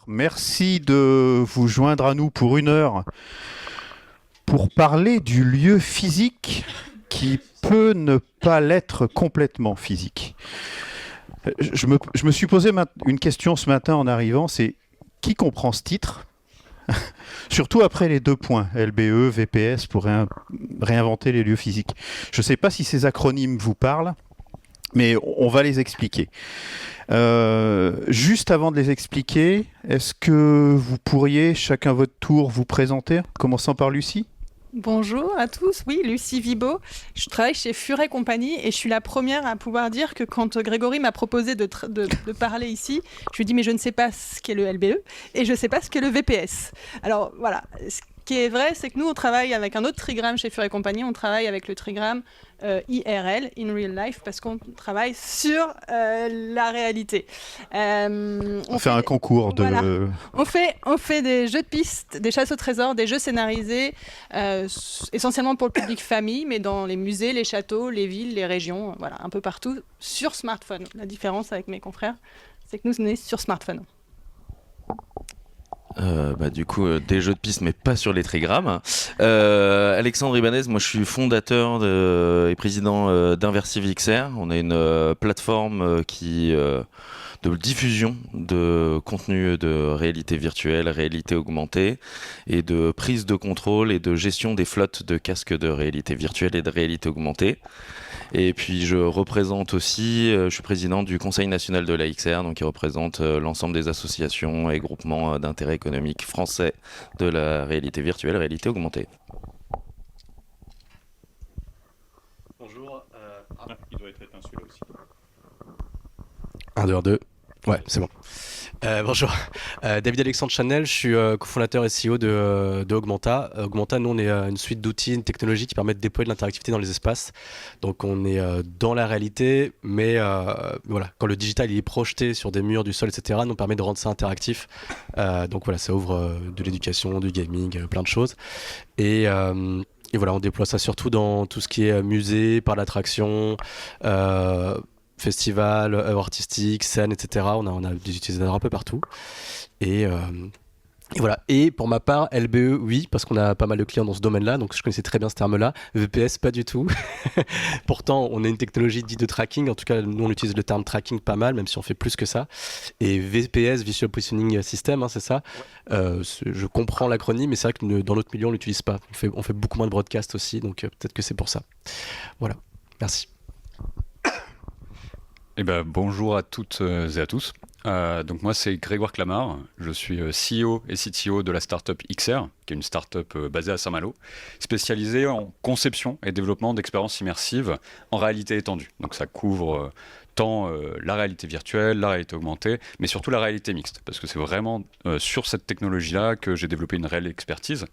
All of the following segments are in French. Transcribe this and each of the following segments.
Merci de vous joindre à nous pour 1 heure pour parler du lieu physique qui peut ne pas l'être complètement physique. Je me suis posé une question ce matin en arrivant, c'est qui comprend ce titre? Surtout après les 2 points, LBE, VPS, pour réinventer les lieux physiques. Je ne sais pas si ces acronymes vous parlent, mais on va les expliquer. Juste avant de les expliquer, est-ce que vous pourriez, chacun votre tour, vous présenter, commençant par Lucie? Bonjour à tous, oui, Lucie Vibo. Je travaille chez Furet Compagnie et je suis la première à pouvoir dire que quand Grégory m'a proposé de parler ici, je lui ai dit mais je ne sais pas ce qu'est le LBE et je ne sais pas ce qu'est le VPS. Alors voilà, ce qui est vrai, c'est que nous on travaille avec un autre trigramme chez Furet Compagnie, on travaille avec le trigramme IRL, in real life, parce qu'on travaille sur la réalité. On fait un concours de... Voilà. On fait des jeux de piste, des chasses au trésor, des jeux scénarisés, essentiellement pour le public famille, mais dans les musées, les châteaux, les villes, les régions, voilà, un peu partout, sur smartphone. La différence avec mes confrères, c'est que nous, on est sur smartphone. Du coup, des jeux de piste, mais pas sur les trigrammes. Alexandre Ibanez, moi je suis fondateur et président d'Inversive XR. On a une plateforme de diffusion de contenu de réalité virtuelle, réalité augmentée, et de prise de contrôle et de gestion des flottes de casques de réalité virtuelle et de réalité augmentée. Et puis je représente aussi, je suis président du Conseil national de la XR, donc qui représente l'ensemble des associations et groupements d'intérêt économique français de la réalité virtuelle, réalité augmentée. Bonjour. Il doit être éteint celui-là aussi. 1, 2, 2. Ouais, c'est bon. Bonjour, David Alexandre Chanel, je suis cofondateur et CEO de Augmenta. Augmenta, nous, on est une suite d'outils, une technologie qui permet de déployer de l'interactivité dans les espaces. Donc, on est dans la réalité, mais voilà, quand le digital il est projeté sur des murs, du sol, etc., nous permet de rendre ça interactif. Donc voilà, ça ouvre de l'éducation, du gaming, plein de choses. Et voilà, on déploie ça surtout dans tout ce qui est musée, par l'attraction, festival, œuvres artistiques, scènes, etc. On a des utilisateurs un peu partout. Et voilà. Et pour ma part, LBE, oui, parce qu'on a pas mal de clients dans ce domaine-là, donc je connaissais très bien ce terme-là. VPS, pas du tout. Pourtant, on a une technologie dite de tracking. En tout cas, nous, on utilise le terme tracking pas mal, même si on fait plus que ça. Et VPS, Visual Positioning System, hein, c'est ça. Je comprends l'acronyme, mais c'est vrai que dans notre milieu, on l'utilise pas. On fait beaucoup moins de broadcast aussi, donc peut-être que c'est pour ça. Voilà. Merci. Bonjour à toutes et à tous. Donc moi c'est Grégoire Clamart, je suis CEO et CTO de la startup XR, qui est une startup basée à Saint-Malo, spécialisée en conception et développement d'expériences immersives en réalité étendue. Donc ça couvre tant la réalité virtuelle, la réalité augmentée, mais surtout la réalité mixte, parce que c'est vraiment sur cette technologie-là que j'ai développé une réelle expertise.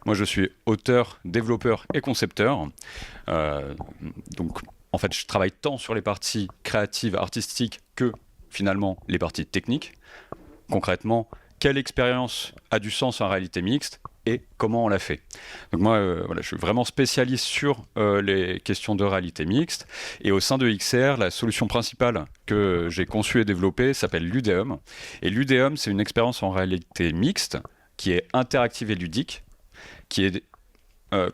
Moi je suis auteur, développeur et concepteur. Donc en fait, je travaille tant sur les parties créatives, artistiques, que finalement les parties techniques. Concrètement, quelle expérience a du sens en réalité mixte et comment on la fait. Donc moi, je suis vraiment spécialiste sur les questions de réalité mixte. Et au sein de XR, la solution principale que j'ai conçue et développée s'appelle Ludeum. Et Ludeum, c'est une expérience en réalité mixte qui est interactive et ludique, qui est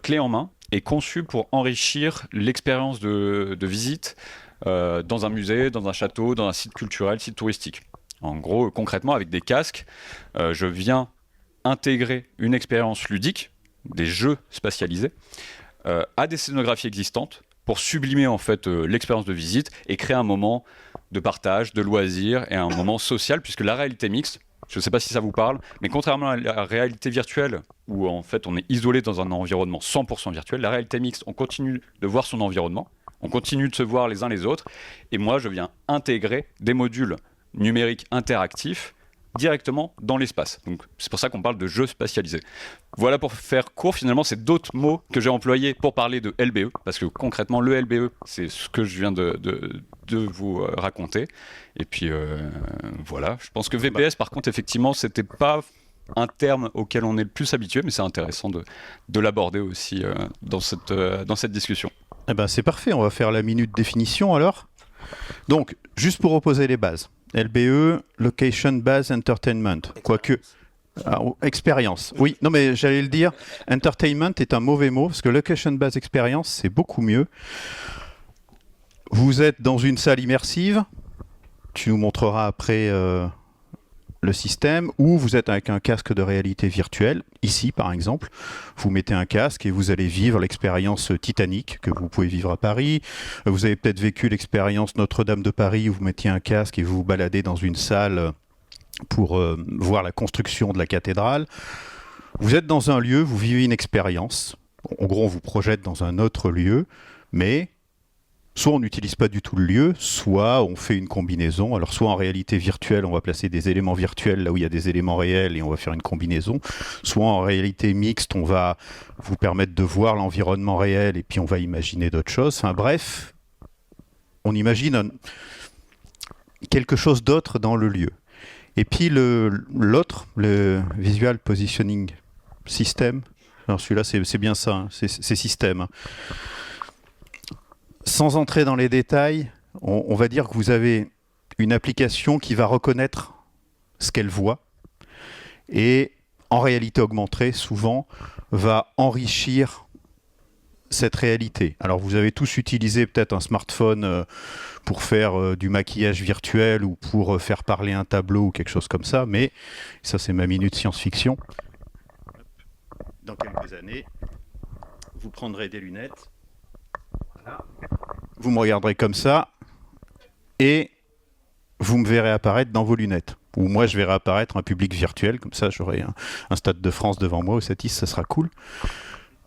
clé en main, est conçu pour enrichir l'expérience de visite dans un musée, dans un château, dans un site culturel, site touristique. En gros, concrètement, avec des casques, je viens intégrer une expérience ludique, des jeux spatialisés, à des scénographies existantes pour sublimer en fait l'expérience de visite et créer un moment de partage, de loisir et un moment social, puisque la réalité mixte, je ne sais pas si ça vous parle, mais contrairement à la réalité virtuelle, où en fait on est isolé dans un environnement 100% virtuel, la réalité mixte, on continue de voir son environnement, on continue de se voir les uns les autres, et moi je viens intégrer des modules numériques interactifs directement dans l'espace. Donc c'est pour ça qu'on parle de jeux spatialisés. Voilà, pour faire court, finalement c'est d'autres mots que j'ai employés pour parler de LBE, parce que concrètement le LBE c'est ce que je viens de vous raconter. Et puis voilà, je pense que VPS par contre effectivement c'était pas un terme auquel on est le plus habitué, mais c'est intéressant de l'aborder aussi dans cette discussion. Eh ben c'est parfait, on va faire la minute définition alors. Donc, juste pour reposer les bases. LBE, Location Based Entertainment. Quoique. Expérience. Oui, non mais j'allais le dire. Entertainment est un mauvais mot parce que Location Based Experience, c'est beaucoup mieux. Vous êtes dans une salle immersive. Tu nous montreras après le système, ou vous êtes avec un casque de réalité virtuelle, ici par exemple, vous mettez un casque et vous allez vivre l'expérience Titanic que vous pouvez vivre à Paris. Vous avez peut-être vécu l'expérience Notre-Dame de Paris où vous mettiez un casque et vous vous baladez dans une salle pour voir la construction de la cathédrale. Vous êtes dans un lieu, vous vivez une expérience. En gros, on vous projette dans un autre lieu, mais soit on n'utilise pas du tout le lieu, soit on fait une combinaison. Alors soit en réalité virtuelle, on va placer des éléments virtuels là où il y a des éléments réels et on va faire une combinaison. Soit en réalité mixte, on va vous permettre de voir l'environnement réel et puis on va imaginer d'autres choses. Enfin bref, on imagine quelque chose d'autre dans le lieu. Et puis l'autre, le Visual Positioning System, alors celui-là c'est bien ça, hein, c'est système. Sans entrer dans les détails, on va dire que vous avez une application qui va reconnaître ce qu'elle voit et en réalité augmentée, souvent, va enrichir cette réalité. Alors vous avez tous utilisé peut-être un smartphone pour faire du maquillage virtuel ou pour faire parler un tableau ou quelque chose comme ça, mais ça c'est ma minute science-fiction. Dans quelques années, vous prendrez des lunettes. Voilà. Vous me regarderez comme ça et vous me verrez apparaître dans vos lunettes. Ou moi, je verrai apparaître un public virtuel, comme ça j'aurai un Stade de France devant moi au Satis, ça sera cool.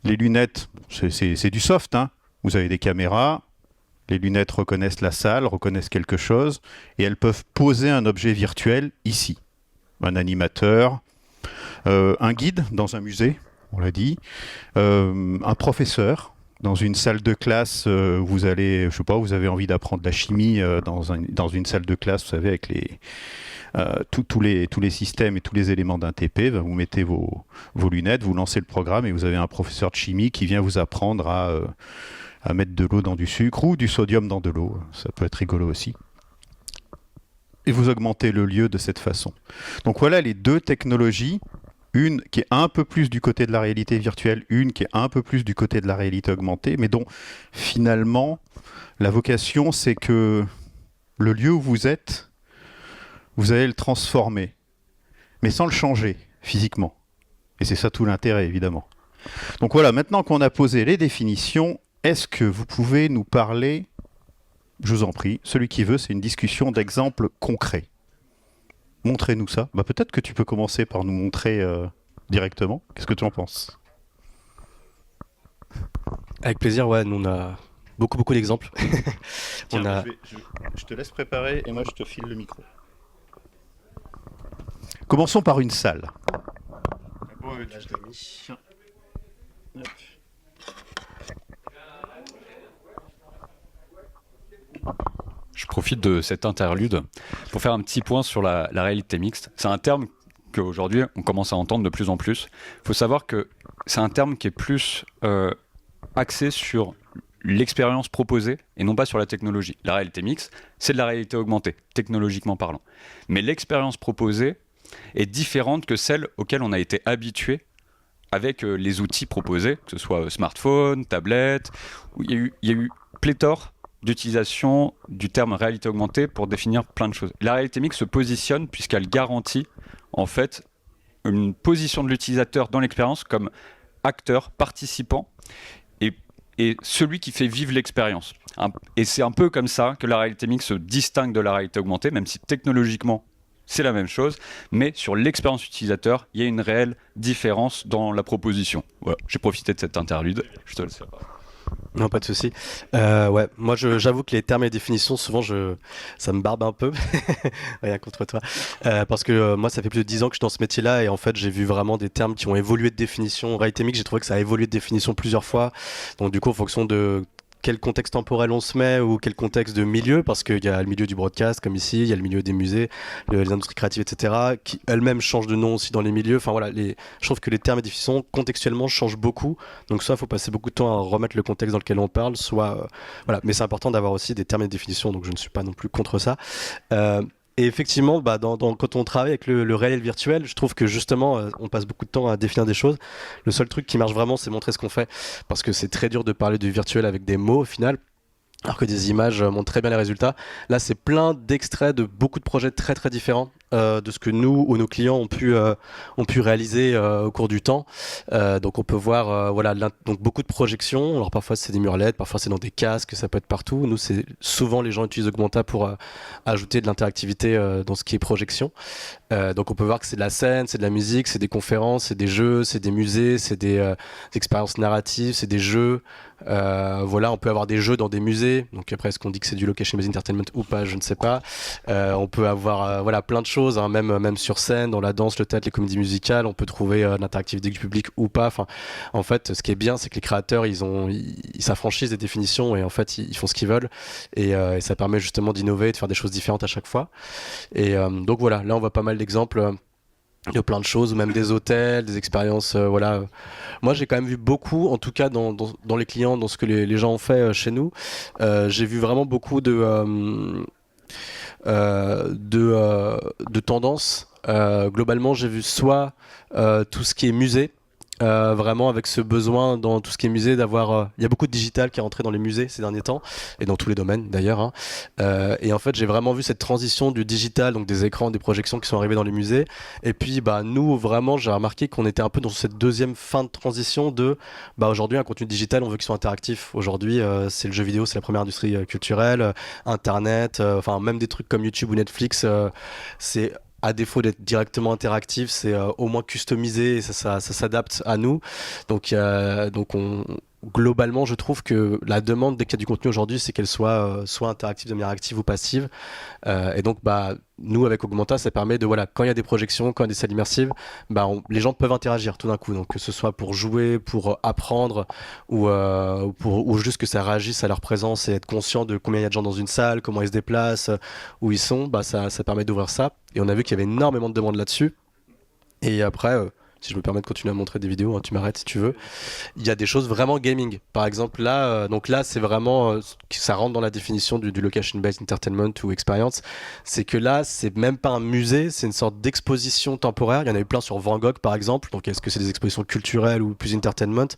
Les lunettes, c'est du soft, hein. Vous avez des caméras, les lunettes reconnaissent la salle, reconnaissent quelque chose, et elles peuvent poser un objet virtuel ici. Un animateur, un guide dans un musée, on l'a dit, un professeur. Dans une salle de classe, vous allez, je sais pas, vous avez envie d'apprendre la chimie dans une salle de classe, vous savez, avec tous les systèmes et tous les éléments d'un TP, vous mettez vos lunettes, vous lancez le programme et vous avez un professeur de chimie qui vient vous apprendre à mettre de l'eau dans du sucre ou du sodium dans de l'eau. Ça peut être rigolo aussi. Et vous augmentez le lieu de cette façon. Donc voilà les deux technologies. Une qui est un peu plus du côté de la réalité virtuelle, une qui est un peu plus du côté de la réalité augmentée, mais dont finalement la vocation c'est que le lieu où vous êtes, vous allez le transformer, mais sans le changer physiquement. Et c'est ça tout l'intérêt évidemment. Donc voilà, maintenant qu'on a posé les définitions, est-ce que vous pouvez nous parler, je vous en prie, celui qui veut, c'est une discussion d'exemples concrets. Montrez-nous ça. Bah, peut-être que tu peux commencer par nous montrer directement. Qu'est-ce que tu en penses ? Avec plaisir, ouais, nous on a beaucoup d'exemples. Tiens, je te laisse préparer et moi je te file le micro. Commençons par une salle. Je profite de cet interlude pour faire un petit point sur la réalité mixte. C'est un terme qu'aujourd'hui on commence à entendre de plus en plus. Il faut savoir que c'est un terme qui est plus axé sur l'expérience proposée et non pas sur la technologie. La réalité mixte, c'est de la réalité augmentée, technologiquement parlant. Mais l'expérience proposée est différente que celle auquel on a été habitué avec les outils proposés, que ce soit smartphone, tablette. Il y a eu pléthore d'utilisation du terme réalité augmentée pour définir plein de choses. La réalité mixte se positionne puisqu'elle garantit en fait une position de l'utilisateur dans l'expérience comme acteur, participant et celui qui fait vivre l'expérience. Et c'est un peu comme ça que la réalité mixte se distingue de la réalité augmentée, même si technologiquement c'est la même chose, mais sur l'expérience utilisateur, il y a une réelle différence dans la proposition. Voilà, j'ai profité de cette interlude, je te laisse la parole. Non, pas de souci. Ouais, moi j'avoue que les termes et les définitions, souvent ça me barbe un peu. Rien contre toi. Parce que moi, ça fait plus de 10 ans que je suis dans ce métier-là et en fait, j'ai vu vraiment des termes qui ont évolué de définition. Réalité mixte, j'ai trouvé que ça a évolué de définition plusieurs fois. Donc, du coup, en fonction de quel contexte temporel on se met ou quel contexte de milieu, parce qu'il y a le milieu du broadcast comme ici, il y a le milieu des musées, les industries créatives, etc., qui elles-mêmes changent de nom aussi dans les milieux. Enfin voilà, je trouve que les termes et définitions contextuellement changent beaucoup. Donc soit il faut passer beaucoup de temps à remettre le contexte dans lequel on parle, soit voilà. Mais c'est important d'avoir aussi des termes et définitions. Donc je ne suis pas non plus contre ça. Et effectivement, quand on travaille avec le réel et le virtuel, je trouve que justement, on passe beaucoup de temps à définir des choses. Le seul truc qui marche vraiment, c'est montrer ce qu'on fait, parce que c'est très dur de parler du virtuel avec des mots au final. Alors que des images montrent très bien les résultats. Là, c'est plein d'extraits de beaucoup de projets très très différents de ce que nous ou nos clients ont pu réaliser au cours du temps. Donc on peut voir donc beaucoup de projections. Alors parfois c'est des murs LED, parfois c'est dans des casques, ça peut être partout. Nous, c'est souvent les gens utilisent Augmenta pour ajouter de l'interactivité dans ce qui est projection. Donc on peut voir que c'est de la scène, c'est de la musique, c'est des conférences, c'est des jeux, c'est des musées, c'est des expériences narratives, c'est des jeux. On peut avoir des jeux dans des musées. Donc après, est-ce qu'on dit que c'est du location-based entertainment ou pas, je ne sais pas. On peut avoir plein de choses, hein, même sur scène, dans la danse, le théâtre, les comédies musicales, on peut trouver l'interactivité du public ou pas. Enfin, en fait, ce qui est bien, c'est que les créateurs, ils s'affranchissent des définitions et en fait, ils font ce qu'ils veulent. Et ça permet justement d'innover, de faire des choses différentes à chaque fois. Et donc voilà, là, on voit pas mal d'exemples. De plein de choses, ou même des hôtels, des expériences, Moi, j'ai quand même vu beaucoup, en tout cas dans les clients, dans ce que les gens ont fait chez nous. J'ai vu vraiment beaucoup de tendances. Globalement, j'ai vu soit tout ce qui est musée, vraiment avec ce besoin dans tout ce qui est musée d'avoir il y a beaucoup de digital qui est rentré dans les musées ces derniers temps et dans tous les domaines d'ailleurs, hein. Et en fait j'ai vraiment vu cette transition du digital, donc des écrans, des projections qui sont arrivés dans les musées, et puis nous vraiment j'ai remarqué qu'on était un peu dans cette deuxième fin de transition de aujourd'hui un contenu digital on veut qu'il soit interactif. Aujourd'hui c'est le jeu vidéo, c'est la première industrie culturelle, internet, enfin même des trucs comme YouTube ou Netflix, c'est à défaut d'être directement interactif, c'est au moins customisé et ça s'adapte à nous. Donc globalement, je trouve que la demande dès qu'il y a du contenu aujourd'hui, c'est qu'elle soit interactive de manière active ou passive. Et donc, nous, avec Augmenta, ça permet de, quand il y a des projections, quand il y a des salles immersives, les gens peuvent interagir tout d'un coup. Donc, que ce soit pour jouer, pour apprendre ou juste que ça réagisse à leur présence et être conscient de combien il y a de gens dans une salle, comment ils se déplacent, où ils sont, ça permet d'ouvrir ça. Et on a vu qu'il y avait énormément de demandes là-dessus. Et après, si je me permets de continuer à montrer des vidéos, hein, tu m'arrêtes si tu veux. Il y a des choses vraiment gaming. Par exemple, là, c'est vraiment, ça rentre dans la définition du location-based entertainment ou experience. C'est que là, c'est même pas un musée, c'est une sorte d'exposition temporaire. Il y en a eu plein sur Van Gogh, par exemple. Donc, est-ce que c'est des expositions culturelles ou plus entertainment?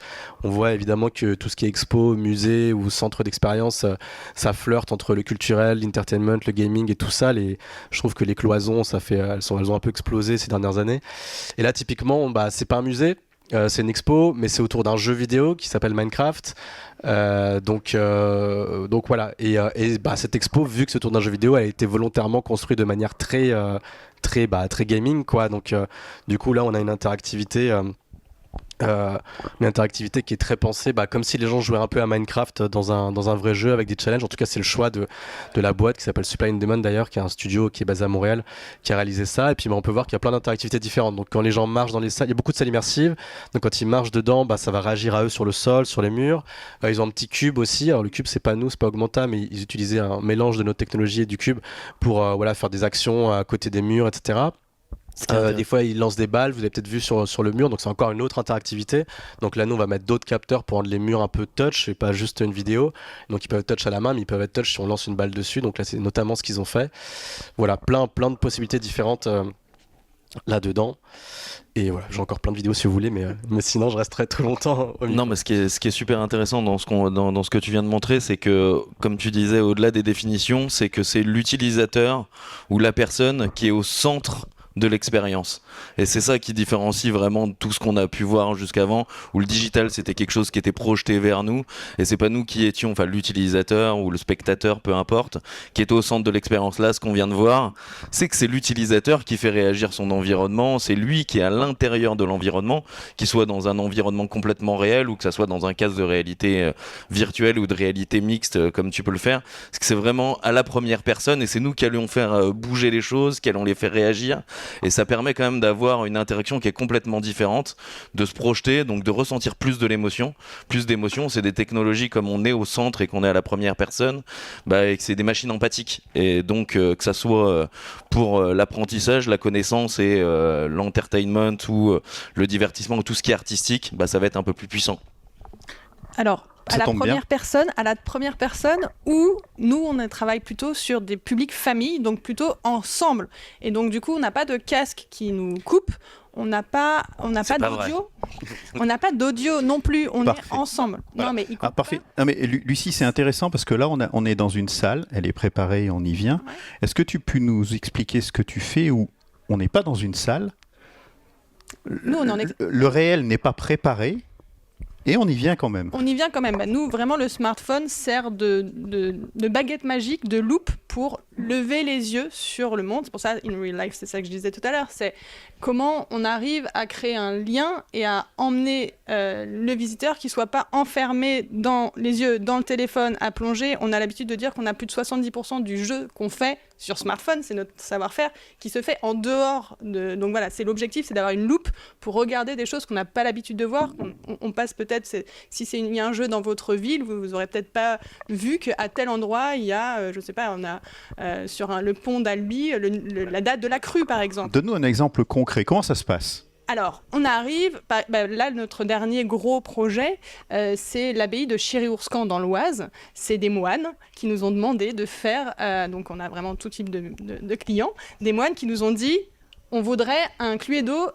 On voit évidemment que tout ce qui est expo, musée ou centre d'expérience, ça flirte entre le culturel, l'entertainment, le gaming et tout ça. Je trouve que les cloisons, elles ont un peu explosé ces dernières années. Et là, typiquement, c'est pas un musée, c'est une expo, mais c'est autour d'un jeu vidéo qui s'appelle Minecraft. Donc voilà. Et cette expo, vu que c'est autour d'un jeu vidéo, elle a été volontairement construite de manière très gaming, quoi. Donc du coup, là, on a une interactivité qui est très pensée comme si les gens jouaient un peu à Minecraft dans un vrai jeu avec des challenges. En tout cas, c'est le choix de la boîte qui s'appelle Supply and Demand d'ailleurs, qui est un studio qui est basé à Montréal, qui a réalisé ça. Et puis on peut voir qu'il y a plein d'interactivités différentes. Donc quand les gens marchent dans les salles, il y a beaucoup de salles immersives. Donc quand ils marchent dedans, ça va réagir à eux sur le sol, sur les murs. Ils ont un petit cube aussi. Alors le cube, c'est pas nous, c'est pas Augmenta, mais ils utilisaient un mélange de notre technologie et du cube pour faire des actions à côté des murs, etc. Des fois ils lancent des balles, vous avez peut-être vu sur le mur, donc c'est encore une autre interactivité. Donc là nous on va mettre d'autres capteurs pour rendre les murs un peu touch et pas juste une vidéo. Donc ils peuvent être touch à la main, mais ils peuvent être touch si on lance une balle dessus. Donc là c'est notamment ce qu'ils ont fait. Voilà, plein de possibilités différentes là-dedans. Et voilà, j'ai encore plein de vidéos si vous voulez, mais sinon je resterai trop longtemps au milieu. Non, mais ce qui est super intéressant dans ce que tu viens de montrer, c'est que, comme tu disais, au-delà des définitions, c'est que c'est l'utilisateur ou la personne qui est au centre de l'expérience. Et c'est ça qui différencie vraiment tout ce qu'on a pu voir jusqu'avant, où le digital c'était quelque chose qui était projeté vers nous, et c'est pas nous qui étions, enfin l'utilisateur ou le spectateur, peu importe, qui était au centre de l'expérience. Là, ce qu'on vient de voir, c'est que c'est l'utilisateur qui fait réagir son environnement, c'est lui qui est à l'intérieur de l'environnement, qu'il soit dans un environnement complètement réel ou que ça soit dans un casque de réalité virtuelle ou de réalité mixte, comme tu peux le faire. Parce que c'est vraiment à la première personne, et c'est nous qui allons faire bouger les choses, qui allons les faire réagir. Et ça permet quand même d'avoir une interaction qui est complètement différente, de se projeter, donc de ressentir plus d'émotion. C'est des technologies comme on est au centre et qu'on est à la première personne, et que c'est des machines empathiques. Et donc que ça soit pour l'apprentissage, la connaissance et l'entertainment ou le divertissement ou tout ce qui est artistique, ça va être un peu plus puissant. Alors, Ça tombe bien. à la première personne, où nous, on travaille plutôt sur des publics familles, donc plutôt ensemble. Et donc, du coup, on n'a pas de casque qui nous coupe, on n'a pas C'est pas vrai. d'audio. On n'a pas d'audio non plus, on Parfait. est ensemble. Voilà. Non, mais il coupe Parfait. pas. Non, mais Lucie, c'est intéressant parce que là, on est dans une salle, elle est préparée, on y vient. Ouais. Est-ce que tu peux nous expliquer ce que tu fais où on n'est pas dans une salle, Nous, on en est... le réel n'est pas préparé et on y vient quand même. On y vient quand même. Bah, nous, vraiment, le smartphone sert de baguette magique, de loupe pour lever les yeux sur le monde. C'est pour ça, in real life, c'est ça que je disais tout à l'heure. C'est comment on arrive à créer un lien et à emmener le visiteur qui ne soit pas enfermé dans les yeux, dans le téléphone, à plonger. On a l'habitude de dire qu'on a plus de 70% du jeu qu'on fait sur smartphone, c'est notre savoir-faire, qui se fait en dehors de... Donc voilà, c'est l'objectif, c'est d'avoir une loupe pour regarder des choses qu'on n'a pas l'habitude de voir. On passe peut-être, si il y a un jeu dans votre ville, vous n'aurez peut-être pas vu qu'à tel endroit, il y a, je ne sais pas, on a sur le pont d'Albi, la date de la crue, par exemple. Donne-nous un exemple concret. Comment ça se passe? Alors, on arrive, là, notre dernier gros projet, c'est l'abbaye de Chéry-Ourscan dans l'Oise. C'est des moines qui nous ont demandé de faire, donc on a vraiment tout type de clients, des moines qui nous ont dit, on voudrait un Cluedo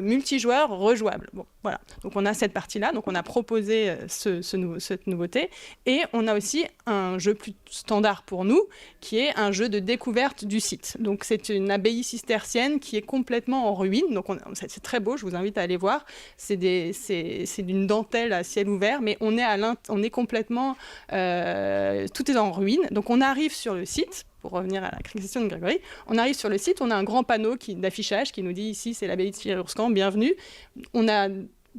multijoueur rejouable. Bon, voilà. Donc on a cette partie-là, donc on a proposé cette nouveauté. Et on a aussi un jeu plus standard pour nous, qui est un jeu de découverte du site. Donc c'est une abbaye cistercienne qui est complètement en ruine. Donc c'est très beau, je vous invite à aller voir. C'est d'une dentelle à ciel ouvert, mais on est complètement... tout est en ruine. Donc on arrive sur le site. Pour revenir à la question de Grégory, on arrive sur le site, on a un grand panneau d'affichage qui nous dit ici c'est l'abbaye de Chéry-Ourscan, bienvenue. On a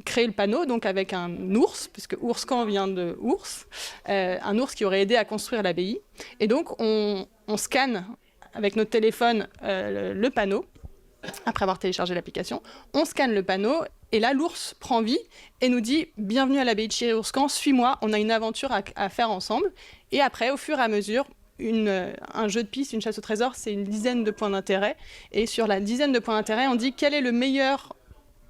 créé le panneau donc avec un ours, puisque Ourscan vient de ours, un ours qui aurait aidé à construire l'abbaye. Et donc on scanne avec notre téléphone le panneau, après avoir téléchargé l'application, on scanne le panneau et là l'ours prend vie et nous dit bienvenue à l'abbaye de Chéry-Ourscan, suis-moi, on a une aventure à faire ensemble. Et après, au fur et à mesure, un jeu de piste, une chasse au trésor, c'est une dizaine de points d'intérêt. Et sur la dizaine de points d'intérêt, on dit quel est le meilleur,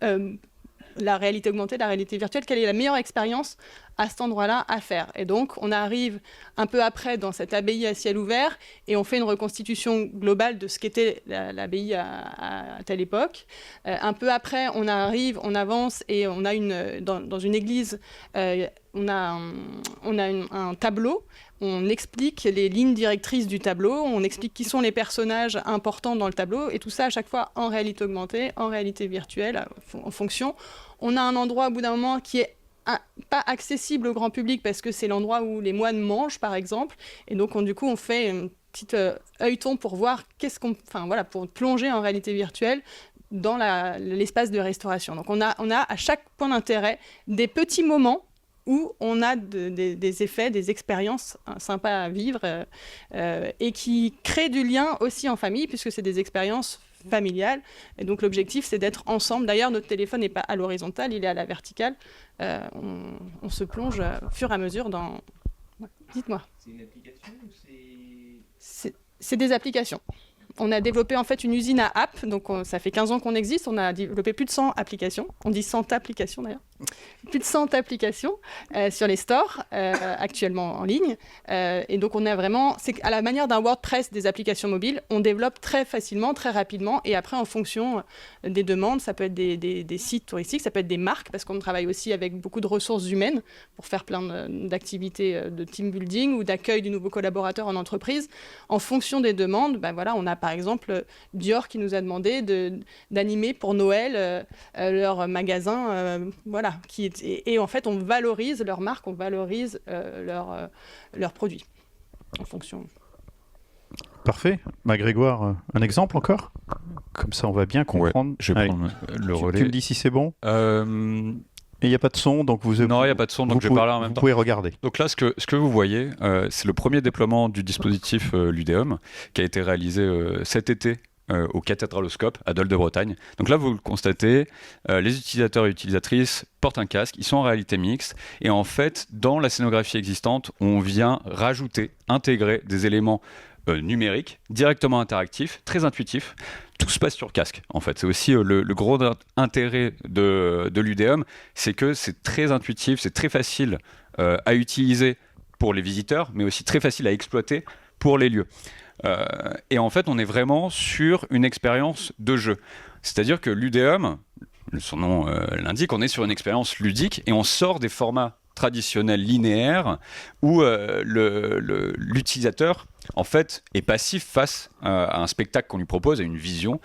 la réalité augmentée, la réalité virtuelle, quelle est la meilleure expérience à cet endroit-là à faire. Et donc, on arrive un peu après dans cette abbaye à ciel ouvert et on fait une reconstitution globale de ce qu'était l'abbaye à telle époque. Un peu après, on avance et on a dans une église, on a un tableau. On explique les lignes directrices du tableau, on explique qui sont les personnages importants dans le tableau, et tout ça à chaque fois en réalité augmentée, en réalité virtuelle, en fonction. On a un endroit au bout d'un moment qui est pas accessible au grand public parce que c'est l'endroit où les moines mangent, par exemple, et donc du coup on fait une petite œilleton pour voir pour plonger en réalité virtuelle dans l'espace de restauration. Donc on a à chaque point d'intérêt des petits moments où on a des effets, des expériences sympas à vivre et qui créent du lien aussi en famille, puisque c'est des expériences familiales. Et donc l'objectif, c'est d'être ensemble. D'ailleurs, notre téléphone n'est pas à l'horizontale, il est à la verticale. On se plonge au fur et à mesure dans... Ouais. Dites-moi. C'est une application ou c'est des applications. On a développé en fait une usine à apps, donc ça fait 15 ans qu'on existe, on a développé plus de 100 applications, on dit 100 applications d'ailleurs, plus de 100 applications sur les stores actuellement en ligne, et donc on a vraiment, c'est à la manière d'un WordPress des applications mobiles, on développe très facilement, très rapidement, et après en fonction des demandes, ça peut être des sites touristiques, ça peut être des marques, parce qu'on travaille aussi avec beaucoup de ressources humaines pour faire plein d'activités de team building ou d'accueil du nouveau collaborateur en entreprise. En fonction des demandes, voilà, on a par exemple Dior qui nous a demandé d'animer pour Noël leur magasin, voilà, et en fait on valorise leur marque, on valorise leurs produits en fonction. Parfait. Grégoire, un exemple encore? Comme ça on va bien comprendre. Ouais, je vais prendre le relais. Tu me dis si c'est bon? Et il n'y a pas de son, donc Non, il n'y a pas de son, donc je vais parler en même temps. Vous pouvez regarder. Donc là, ce que vous voyez, c'est le premier déploiement du dispositif Ludéum, qui a été réalisé cet été au Cathédraloscope à Dole de Bretagne. Donc là, vous le constatez, les utilisateurs et utilisatrices portent un casque, ils sont en réalité mixte, et en fait, dans la scénographie existante, on vient rajouter, intégrer des éléments numérique, directement interactif, très intuitif. Tout se passe sur casque, en fait. C'est aussi le gros intérêt de l'Udéum, c'est que c'est très intuitif, c'est très facile à utiliser pour les visiteurs, mais aussi très facile à exploiter pour les lieux. Et en fait, on est vraiment sur une expérience de jeu. C'est-à-dire que l'Udéum, son nom l'indique, on est sur une expérience ludique et on sort des formats traditionnels linéaires où l'utilisateur en fait est passif face à un spectacle qu'on lui propose, à une vision.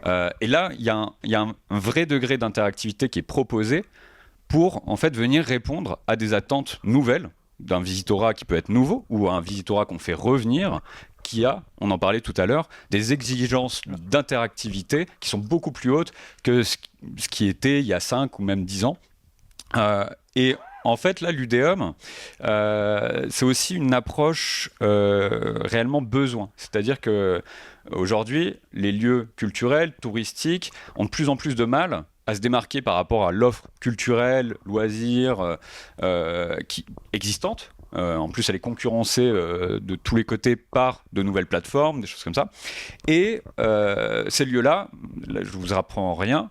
Et là, il y a un vrai degré d'interactivité qui est proposé pour en fait venir répondre à des attentes nouvelles d'un visitorat qui peut être nouveau ou un visitorat qu'on fait revenir, qui a, on en parlait tout à l'heure, des exigences d'interactivité qui sont beaucoup plus hautes que ce qui était il y a 5 ou même 10 ans. Et en fait, là, l'Udéum, c'est aussi une approche réellement besoin. C'est-à-dire que aujourd'hui, les lieux culturels, touristiques, ont de plus en plus de mal à se démarquer par rapport à l'offre culturelle, loisirs, existante. En plus, elle est concurrencée de tous les côtés par de nouvelles plateformes, des choses comme ça. Et ces lieux-là, là, je ne vous apprends rien,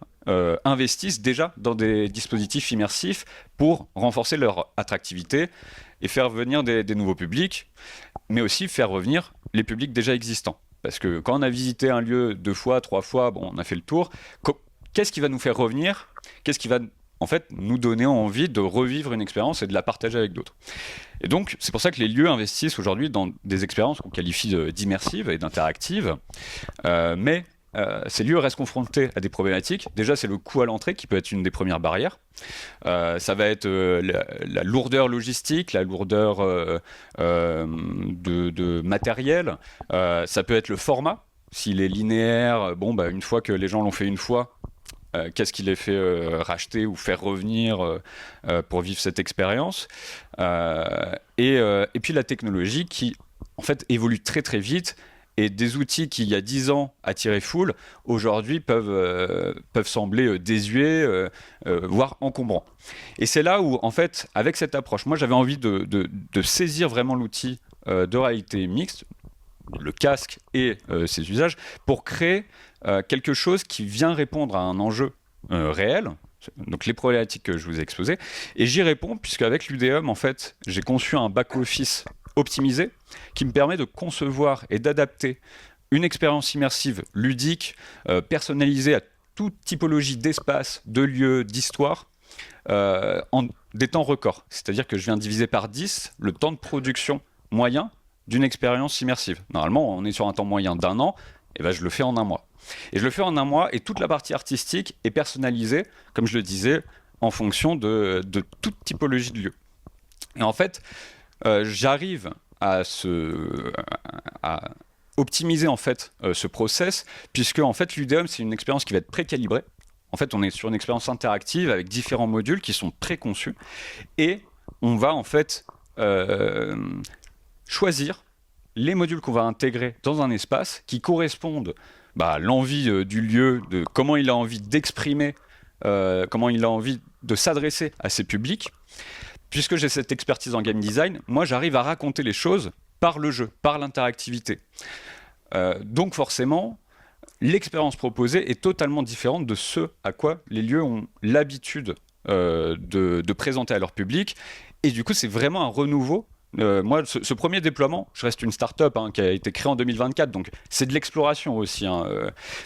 investissent déjà dans des dispositifs immersifs pour renforcer leur attractivité et faire venir des nouveaux publics, mais aussi faire revenir les publics déjà existants. Parce que quand on a visité un lieu 2 fois, 3 fois, bon, on a fait le tour, qu'est-ce qui va nous faire revenir ? Qu'est-ce qui va en fait nous donner envie de revivre une expérience et de la partager avec d'autres ? Et donc, c'est pour ça que les lieux investissent aujourd'hui dans des expériences qu'on qualifie d'immersives et d'interactives, mais ces lieux restent confrontés à des problématiques. Déjà, c'est le coût à l'entrée qui peut être une des premières barrières. Ça va être la lourdeur logistique, la lourdeur de matériel. Ça peut être le format. S'il est linéaire, bon, bah, une fois que les gens l'ont fait une fois, qu'est-ce qui les fait racheter ou faire revenir pour vivre cette expérience. Et puis la technologie qui, en fait, évolue très très vite. Et des outils qui, il y a 10 ans, attiraient foule, aujourd'hui peuvent sembler désuets, voire encombrants. Et c'est là où, en fait, avec cette approche, moi j'avais envie de saisir vraiment l'outil de réalité mixte, le casque et ses usages, pour créer quelque chose qui vient répondre à un enjeu réel, donc les problématiques que je vous ai exposées. Et j'y réponds, puisque avec l'Udéum, en fait, j'ai conçu un back-office optimisé qui me permet de concevoir et d'adapter une expérience immersive, ludique, personnalisée à toute typologie d'espace, de lieux, d'histoire, en des temps records. C'est-à-dire que je viens diviser par 10 le temps de production moyen d'une expérience immersive. Normalement, on est sur un temps moyen d'1 an, et ben je le fais en 1 mois. Et je le fais en 1 mois, et toute la partie artistique est personnalisée, comme je le disais, en fonction de toute typologie de lieu. Et en fait, j'arrive à optimiser en fait ce process, puisque en fait l'Udéum, c'est une expérience qui va être précalibrée. En fait, on est sur une expérience interactive avec différents modules qui sont préconçus, et on va en fait choisir les modules qu'on va intégrer dans un espace qui correspondent à l'envie du lieu, de comment il a envie d'exprimer, comment il a envie de s'adresser à ses publics. Puisque j'ai cette expertise en game design, moi j'arrive à raconter les choses par le jeu, par l'interactivité. Donc forcément, l'expérience proposée est totalement différente de ce à quoi les lieux ont l'habitude de présenter à leur public. Et du coup, c'est vraiment un renouveau. Moi, ce premier déploiement, je reste une start-up qui a été créée en 2024, donc c'est de l'exploration aussi.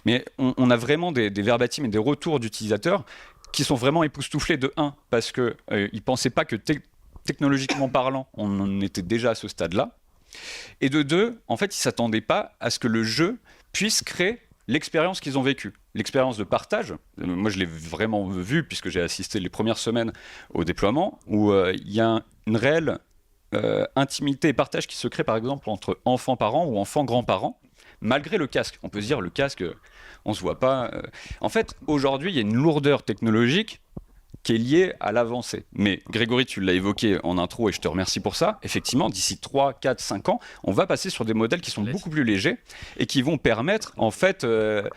Mais on a vraiment des verbatims et des retours d'utilisateurs qui sont vraiment époustouflés de 1, parce qu'ils ne pensaient pas que technologiquement parlant, on en était déjà à ce stade-là. Et de 2, en fait, ils ne s'attendaient pas à ce que le jeu puisse créer l'expérience qu'ils ont vécue. L'expérience de partage, moi je l'ai vraiment vu, puisque j'ai assisté les premières semaines au déploiement, où il y a une réelle intimité et partage qui se crée par exemple entre enfants-parents ou enfants-grands-parents, malgré le casque. On peut se dire, le casque, on ne se voit pas. En fait, aujourd'hui, il y a une lourdeur technologique qui est liée à l'avancée. Mais Grégory, tu l'as évoqué en intro et je te remercie pour ça. Effectivement, d'ici 3, 4, 5 ans, on va passer sur des modèles qui sont beaucoup plus légers et qui vont permettre en fait de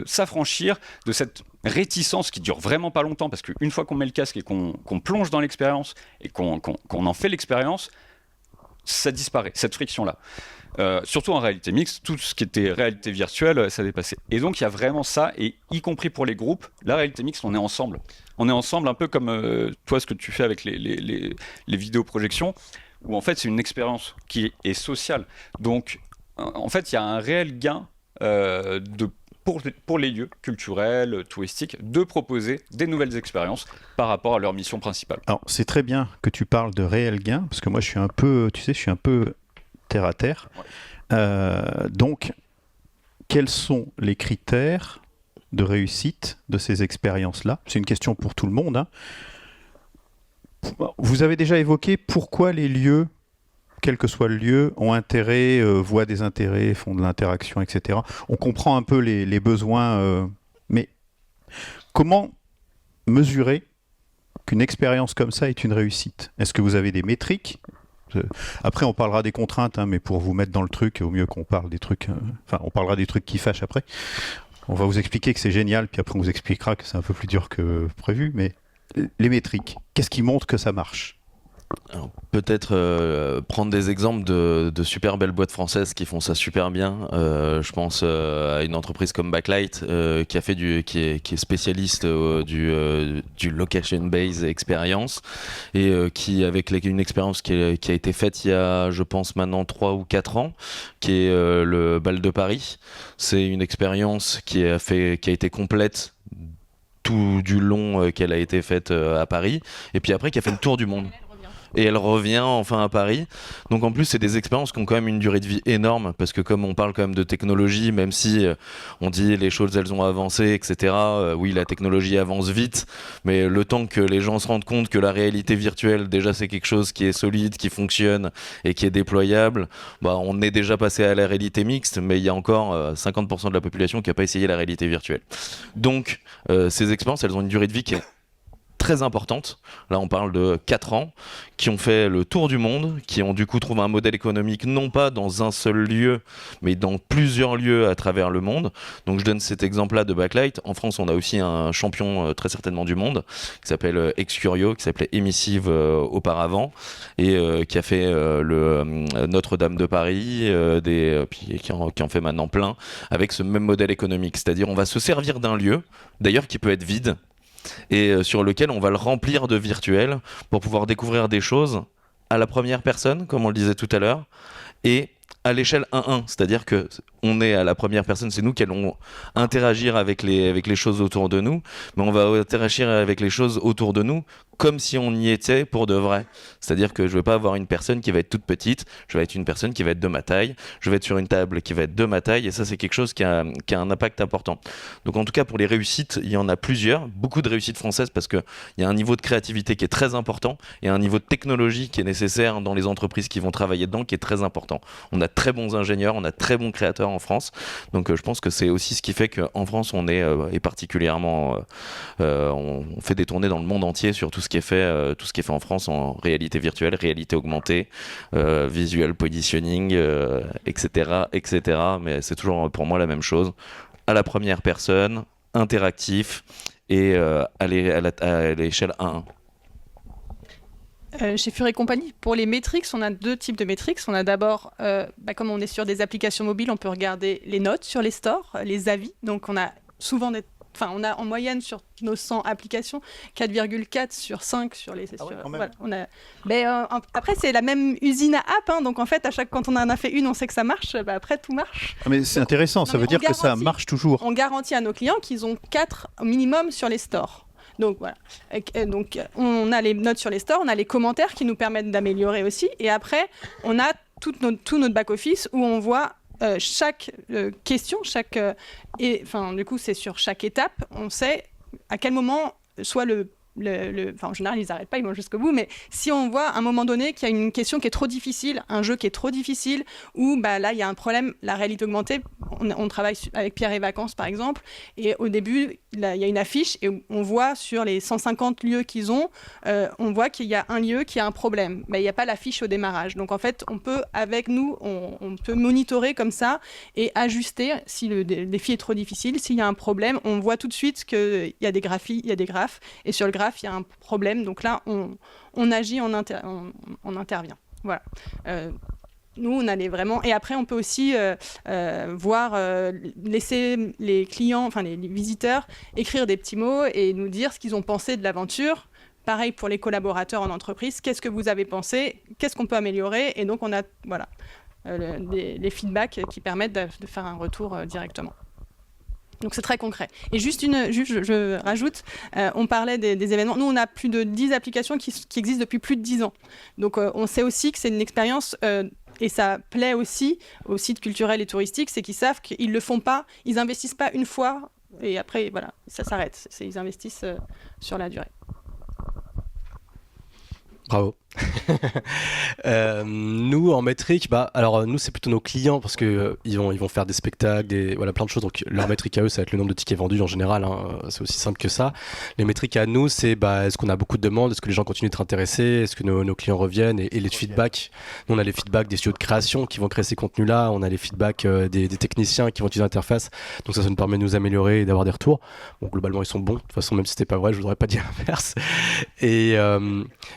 s'affranchir de cette réticence qui dure vraiment pas longtemps, parce qu'une fois qu'on met le casque et qu'on plonge dans l'expérience et qu'on en fait l'expérience, ça disparaît, cette friction-là. Surtout en réalité mixte, tout ce qui était réalité virtuelle, ça dépassait. Et donc il y a vraiment ça, et y compris pour les groupes, la réalité mixte, on est ensemble. On est ensemble un peu comme toi, ce que tu fais avec les vidéoprojections, où en fait c'est une expérience qui est sociale. Donc en fait il y a un réel gain pour les lieux culturels, touristiques, de proposer des nouvelles expériences par rapport à leur mission principale. Alors, c'est très bien que tu parles de réel gain, parce que moi, je suis un peu, tu sais, je suis un peu terre à terre. Donc, quels sont les critères de réussite de ces expériences-là? C'est une question pour tout le monde, hein. Vous avez déjà évoqué pourquoi les lieux, quel que soit le lieu, ont intérêt, voient des intérêts, font de l'interaction, etc. On comprend un peu les besoins, mais comment mesurer qu'une expérience comme ça est une réussite? Est-ce que vous avez des métriques? Après, on parlera des contraintes, hein, mais pour vous mettre dans le truc, au mieux qu'on parle des trucs... Enfin, on parlera des trucs qui fâchent après. On va vous expliquer que c'est génial, puis après on vous expliquera que c'est un peu plus dur que prévu, mais les métriques, qu'est-ce qui montre que ça marche? Alors, peut-être prendre des exemples de super belles boîtes françaises qui font ça super bien. Je pense à une entreprise comme Backlight qui est spécialiste du location based experience et qui avec une expérience qui a été faite il y a, je pense maintenant 3 ou 4 ans, qui est le Bal de Paris. C'est une expérience qui a été complète tout du long qu'elle a été faite à Paris et puis après qui a fait le tour du monde. Et elle revient enfin à Paris. Donc en plus c'est des expériences qui ont quand même une durée de vie énorme, parce que comme on parle quand même de technologie, même si on dit les choses elles ont avancé, etc. Oui, la technologie avance vite, mais le temps que les gens se rendent compte que la réalité virtuelle déjà c'est quelque chose qui est solide, qui fonctionne et qui est déployable, bah, on est déjà passé à la réalité mixte, mais il y a encore 50% de la population qui n'a pas essayé la réalité virtuelle. Donc ces expériences elles ont une durée de vie qui est très importante. Là, on parle de 4 ans, qui ont fait le tour du monde, qui ont du coup trouvé un modèle économique non pas dans un seul lieu, mais dans plusieurs lieux à travers le monde. Donc je donne cet exemple-là de Backlight. En France, on a aussi un champion très certainement du monde, qui s'appelle Excurio, qui s'appelait Emissive auparavant, et qui a fait le Notre-Dame de Paris, puis qui en fait maintenant plein, avec ce même modèle économique. C'est-à-dire on va se servir d'un lieu, d'ailleurs qui peut être vide, et sur lequel on va le remplir de virtuel pour pouvoir découvrir des choses à la première personne, comme on le disait tout à l'heure, et à l'échelle 1-1, c'est-à-dire que on est à la première personne, c'est nous qui allons interagir avec les choses autour de nous, mais on va interagir avec les choses autour de nous comme si on y était pour de vrai. C'est-à-dire que je ne vais pas avoir une personne qui va être toute petite, je vais être une personne qui va être de ma taille, je vais être sur une table qui va être de ma taille, et ça c'est quelque chose qui a un impact important. Donc en tout cas pour les réussites, il y en a plusieurs, beaucoup de réussites françaises, parce qu'il y a un niveau de créativité qui est très important, et un niveau de technologie qui est nécessaire dans les entreprises qui vont travailler dedans, qui est très important. On a très bons ingénieurs, on a très bons créateurs en France, donc je pense que c'est aussi ce qui fait qu'en France on est particulièrement on fait des tournées dans le monde entier sur tout ce qui est fait en France en réalité virtuelle, réalité augmentée, visual positioning, etc. Mais c'est toujours pour moi la même chose, à la première personne, interactif et à l'échelle 1-1. Chez Furet Compagnie, pour les métriques, on a 2 types de métriques. On a d'abord, comme on est sur des applications mobiles, on peut regarder les notes sur les stores, les avis. Donc on a souvent on a en moyenne sur nos 100 applications 4,4 sur 5 sur les... Voilà, après, c'est la même usine à app, hein, donc en fait, quand on en a fait une, on sait que ça marche, après tout marche. Ah, mais c'est intéressant, ça veut dire que ça marche toujours. On garantit à nos clients qu'ils ont 4 minimum sur les stores. Donc voilà. Donc on a les notes sur les stores, on a les commentaires qui nous permettent d'améliorer aussi. Et après, on a tout notre back-office où on voit chaque question, du coup, c'est sur chaque étape, on sait à quel moment, soit en général, ils n'arrêtent pas, ils vont jusqu'au bout, mais si on voit à un moment donné qu'il y a une question qui est trop difficile, un jeu qui est trop difficile, ou là, il y a un problème, la réalité augmentée, on travaille avec Pierre et Vacances, par exemple, et au début, il y a une affiche, et on voit sur les 150 lieux qu'ils ont, on voit qu'il y a un lieu qui a un problème, mais il n'y a pas l'affiche au démarrage. Donc, en fait, on peut, avec nous, on peut monitorer comme ça, et ajuster si le défi est trop difficile, s'il y a un problème, on voit tout de suite qu'il y a des graphes, et sur le graphe, il y a un problème, donc là, on agit, on intervient. Voilà. Nous, on allait vraiment... Et après, on peut aussi laisser les clients, enfin les visiteurs, écrire des petits mots et nous dire ce qu'ils ont pensé de l'aventure. Pareil pour les collaborateurs en entreprise. Qu'est-ce que vous avez pensé? Qu'est-ce qu'on peut améliorer? Et donc, on a les feedbacks qui permettent de faire un retour directement. Donc c'est très concret. Et je rajoute, on parlait des événements. Nous, on a plus de 10 applications qui existent depuis plus de 10 ans. Donc on sait aussi que c'est une expérience, et ça plaît aussi aux sites culturels et touristiques, c'est qu'ils savent qu'ils ne le font pas, ils n'investissent pas une fois, et après, voilà, ça s'arrête. Ils investissent sur la durée. Bravo. Nous en métrique, alors nous c'est plutôt nos clients parce que ils vont faire des spectacles, plein de choses. Donc leur métrique à eux, ça va être le nombre de tickets vendus en général. C'est aussi simple que ça. Les métriques à nous, c'est est-ce qu'on a beaucoup de demandes, est-ce que les gens continuent d'être intéressés, est-ce que nos clients reviennent et les feedbacks. Nous, on a les feedbacks des studios de création qui vont créer ces contenus-là. On a les feedbacks des techniciens qui vont utiliser l'interface. Donc ça nous permet de nous améliorer et d'avoir des retours. Bon, globalement, ils sont bons. De toute façon, même si c'était pas vrai, je voudrais pas dire l'inverse. Et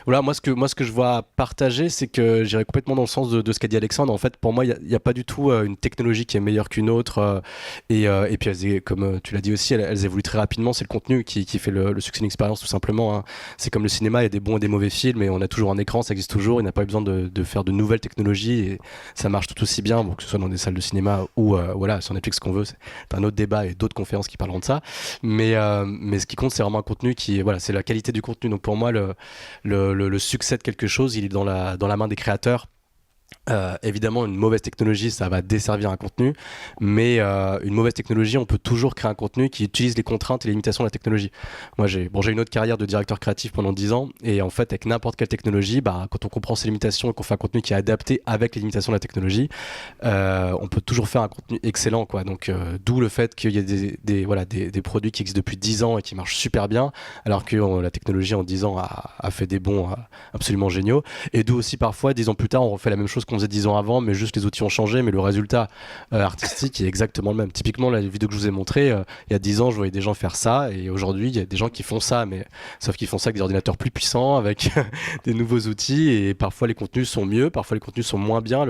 voilà, moi ce que je vois partager, c'est que j'irais complètement dans le sens de ce qu'a dit Alexandre. En fait, pour moi, il n'y a pas du tout une technologie qui est meilleure qu'une autre. Et puis, comme tu l'as dit aussi, elles évoluent très rapidement. C'est le contenu qui fait le succès d'une expérience, tout simplement. Hein. C'est comme le cinéma, il y a des bons et des mauvais films, et on a toujours un écran, ça existe toujours. Il n'a pas eu besoin de faire de nouvelles technologies, et ça marche tout aussi bien, que ce soit dans des salles de cinéma ou sur Netflix, ce qu'on veut. C'est un autre débat et d'autres conférences qui parleront de ça. Mais ce qui compte, c'est vraiment un contenu c'est la qualité du contenu. Donc pour moi, le succès de quelque chose, il est dans la main des créateurs. Évidemment, une mauvaise technologie, ça va desservir un contenu, mais une mauvaise technologie, on peut toujours créer un contenu qui utilise les contraintes et les limitations de la technologie. Moi, j'ai une autre carrière de directeur créatif pendant 10 ans, et en fait, avec n'importe quelle technologie, quand on comprend ses limitations et qu'on fait un contenu qui est adapté avec les limitations de la technologie, on peut toujours faire un contenu excellent, quoi. Donc, d'où le fait qu'il y ait des produits qui existent depuis 10 ans et qui marchent super bien, alors que la technologie en 10 ans a fait des bons absolument géniaux, et d'où aussi parfois, 10 ans plus tard, on refait la même chose qu'on faisait 10 ans avant, mais juste les outils ont changé, mais le résultat artistique est exactement le même. Typiquement, la vidéo que je vous ai montrée, il y a 10 ans, je voyais des gens faire ça, et aujourd'hui, il y a des gens qui font ça, mais sauf qu'ils font ça avec des ordinateurs plus puissants, avec des nouveaux outils, et parfois les contenus sont mieux, parfois les contenus sont moins bien.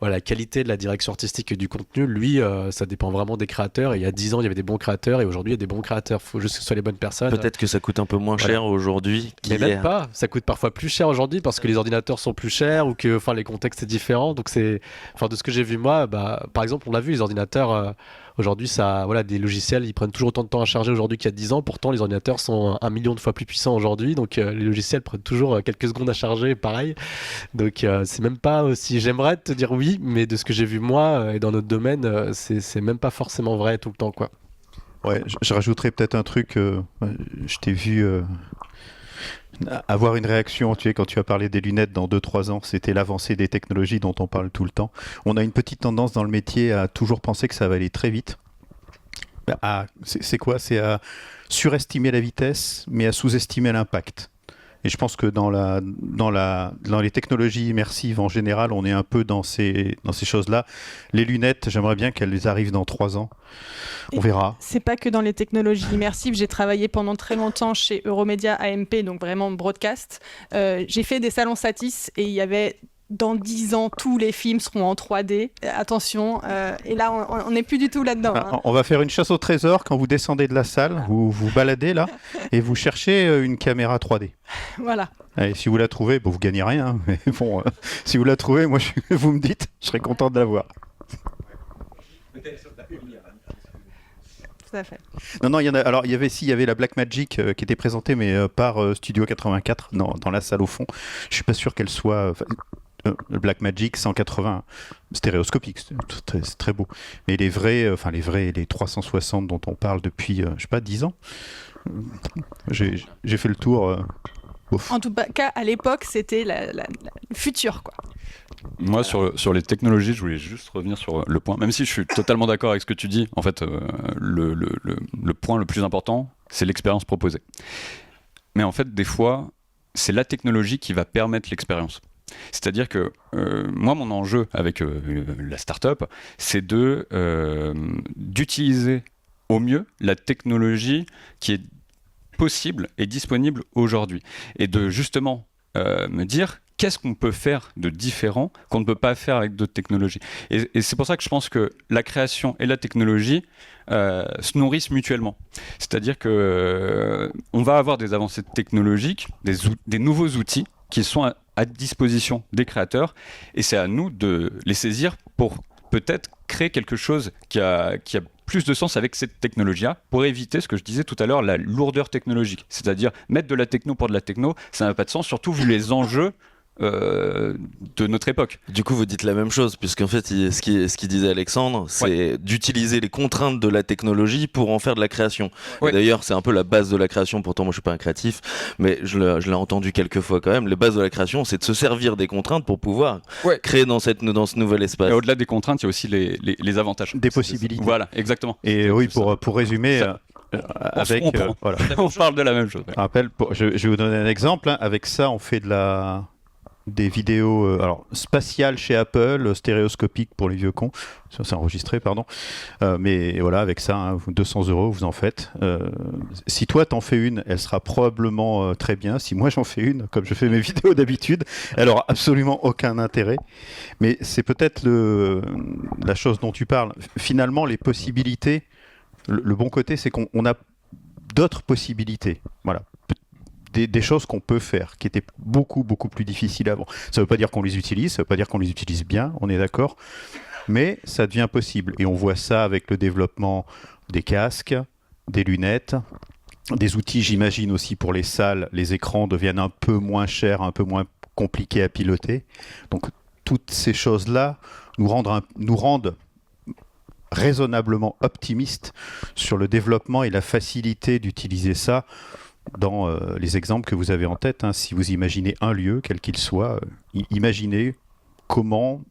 La qualité de la direction artistique et du contenu, lui, ça dépend vraiment des créateurs, et il y a 10 ans, il y avait des bons créateurs, et aujourd'hui, il y a des bons créateurs. Il faut juste que ce soit les bonnes personnes. Peut-être que ça coûte un peu moins cher aujourd'hui. Mais même pas, ça coûte parfois plus cher aujourd'hui parce que les ordinateurs sont plus chers, ou que les contextes sont différents. Donc de ce que j'ai vu moi, par exemple, on l'a vu, les ordinateurs aujourd'hui, des logiciels, ils prennent toujours autant de temps à charger aujourd'hui qu'il y a 10 ans. Pourtant, les ordinateurs sont 1 million de fois plus puissants aujourd'hui, donc les logiciels prennent toujours quelques secondes à charger, pareil. Donc c'est même pas aussi, j'aimerais te dire oui, mais de ce que j'ai vu moi et dans notre domaine, c'est même pas forcément vrai tout le temps, quoi. Ouais, je rajouterais peut-être un truc. Je t'ai vu avoir une réaction, quand tu as parlé des lunettes dans 2-3 ans, c'était l'avancée des technologies dont on parle tout le temps. On a une petite tendance dans le métier à toujours penser que ça va aller très vite. C'est quoi? C'est à surestimer la vitesse, mais à sous-estimer l'impact. Et je pense que dans les technologies immersives en général, on est un peu dans ces choses-là. Les lunettes, j'aimerais bien qu'elles arrivent dans 3 ans. On verra. C'est pas que dans les technologies immersives. J'ai travaillé pendant très longtemps chez Euromédia AMP, donc vraiment broadcast. J'ai fait des salons Satis et il y avait... Dans 10 ans, tous les films seront en 3D. Attention, et là, on n'est plus du tout là-dedans. Hein. On va faire une chasse au trésor. Quand vous descendez de la salle, vous vous baladez là, et vous cherchez une caméra 3D. Voilà. Et si vous la trouvez, vous gagnez rien. Hein, mais bon, si vous la trouvez, moi, vous me dites, je serais content de la voir. Tout à fait. Non, il y en a. Alors, il y avait la Blackmagic qui était présentée, mais par Studio 84 dans la salle au fond. Je suis pas sûr qu'elle soit. Blackmagic 180 stéréoscopique, c'est très beau. Mais les vrais, les 360 dont on parle depuis, 10 ans, j'ai fait le tour. En tout cas, à l'époque, c'était le futur, quoi. Moi, sur les technologies, je voulais juste revenir sur le point, même si je suis totalement d'accord avec ce que tu dis, en fait, le point le plus important, c'est l'expérience proposée. Mais en fait, des fois, c'est la technologie qui va permettre l'expérience. C'est-à-dire que moi, mon enjeu avec la startup, c'est d'utiliser au mieux la technologie qui est possible et disponible aujourd'hui. Et de justement me dire qu'est-ce qu'on peut faire de différent qu'on ne peut pas faire avec d'autres technologies. Et c'est pour ça que je pense que la création et la technologie se nourrissent mutuellement. C'est-à-dire que on va avoir des avancées technologiques, des nouveaux outils qui sont à disposition des créateurs, et c'est à nous de les saisir pour peut-être créer quelque chose qui a plus de sens avec cette technologie-là, pour éviter ce que je disais tout à l'heure, la lourdeur technologique. C'est-à-dire mettre de la techno pour de la techno, ça n'a pas de sens, surtout vu les enjeux de notre époque. Du coup, vous dites la même chose, puisqu'en fait, ce qu'il disait Alexandre, c'est d'utiliser les contraintes de la technologie pour en faire de la création. Ouais. Et d'ailleurs, c'est un peu la base de la création. Pourtant, moi, je suis pas un créatif, mais je l'ai entendu quelques fois quand même. Les bases de la création, c'est de se servir des contraintes pour pouvoir créer dans ce nouvel espace. Et au-delà des contraintes, il y a aussi les avantages. Des possibilités. Voilà, exactement. Et oui, pour résumer, avec, voilà. On parle de la même chose. Je rappelle, je vais vous donner un exemple. Hein. Avec ça, on fait des vidéos alors spatiales chez Apple, stéréoscopiques pour les vieux cons. Ça, c'est enregistré, pardon. Mais voilà, avec ça, hein, 200 €, vous en faites. Si toi, t'en fais une, elle sera probablement très bien. Si moi, j'en fais une, comme je fais mes vidéos d'habitude, elle aura absolument aucun intérêt. Mais c'est peut-être la chose dont tu parles. Finalement, les possibilités, le bon côté, c'est qu'on a d'autres possibilités. Voilà. Des choses qu'on peut faire, qui étaient beaucoup, beaucoup plus difficiles avant. Ça ne veut pas dire qu'on les utilise, ça ne veut pas dire qu'on les utilise bien, on est d'accord, mais ça devient possible. Et on voit ça avec le développement des casques, des lunettes, des outils, j'imagine aussi pour les salles, les écrans deviennent un peu moins chers, un peu moins compliqués à piloter. Donc toutes ces choses-là nous rendent raisonnablement optimistes sur le développement et la facilité d'utiliser ça dans les exemples que vous avez en tête. Hein. Si vous imaginez un lieu, quel qu'il soit, imaginez comment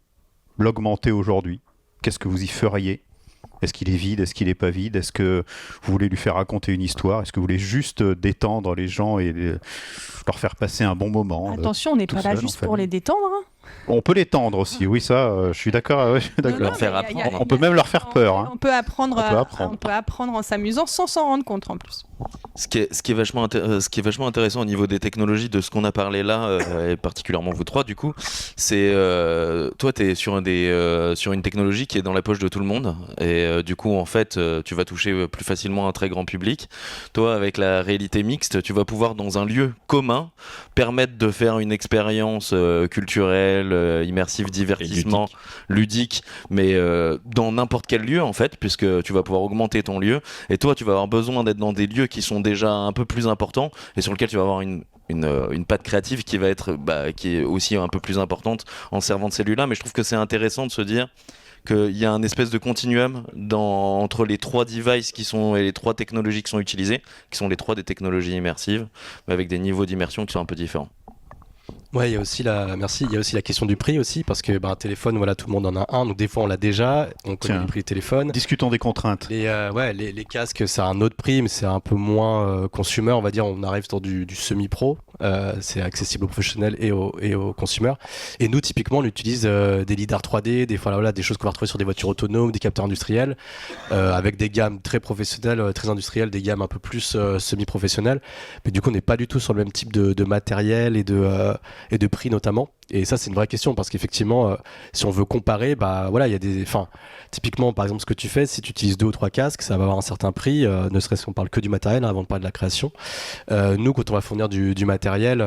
l'augmenter aujourd'hui. Qu'est-ce que vous y feriez ? Est-ce qu'il est vide ? Est-ce qu'il n'est pas vide ? Est-ce que vous voulez lui faire raconter une histoire ? Est-ce que vous voulez juste détendre les gens et leur faire passer un bon moment ? Attention, on n'est pas là juste pour les détendre. Hein. On peut les tendre aussi, oui, ça, je suis d'accord. Leur faire apprendre. On peut même leur faire peur. Hein. On peut apprendre en s'amusant sans s'en rendre compte en plus. Ce qui est vachement intéressant au niveau des technologies, de ce qu'on a parlé là, et particulièrement vous trois du coup, c'est toi tu es sur une technologie qui est dans la poche de tout le monde, et du coup en fait tu vas toucher plus facilement un très grand public. Toi avec la réalité mixte, tu vas pouvoir dans un lieu commun permettre de faire une expérience culturelle, immersive, divertissement, ludique, mais dans n'importe quel lieu en fait, puisque tu vas pouvoir augmenter ton lieu, et toi tu vas avoir besoin d'être dans des lieux qui sont déjà un peu plus importants et sur lesquels tu vas avoir une patte créative qui va être qui est aussi un peu plus importante en servant de ces lieux-là. Mais je trouve que c'est intéressant de se dire qu'il y a un espèce de continuum entre les trois devices et les trois technologies qui sont utilisées, qui sont les trois des technologies immersives, mais avec des niveaux d'immersion qui sont un peu différents. Ouais, il y a aussi la question du prix aussi, parce que un téléphone, voilà, tout le monde en a un, donc des fois on l'a déjà, on connaît le prix du téléphone. Discutons des contraintes. Les casques, c'est un autre prix, mais c'est un peu moins consumer, on va dire. On arrive sur du semi-pro, c'est accessible aux professionnels et aux consumers. Et nous, typiquement, on utilise des lidars 3D, des choses qu'on va retrouver sur des voitures autonomes, des capteurs industriels, avec des gammes très professionnelles, très industrielles, des gammes un peu plus semi-professionnelles. Mais du coup, on n'est pas du tout sur le même type de matériel et de prix notamment. Et ça, c'est une vraie question, parce qu'effectivement, si on veut comparer, il y a typiquement, par exemple, ce que tu fais, si tu utilises 2 ou 3 casques, ça va avoir un certain prix, ne serait-ce qu'on parle que du matériel, avant de parler de la création. Nous, quand on va fournir du matériel,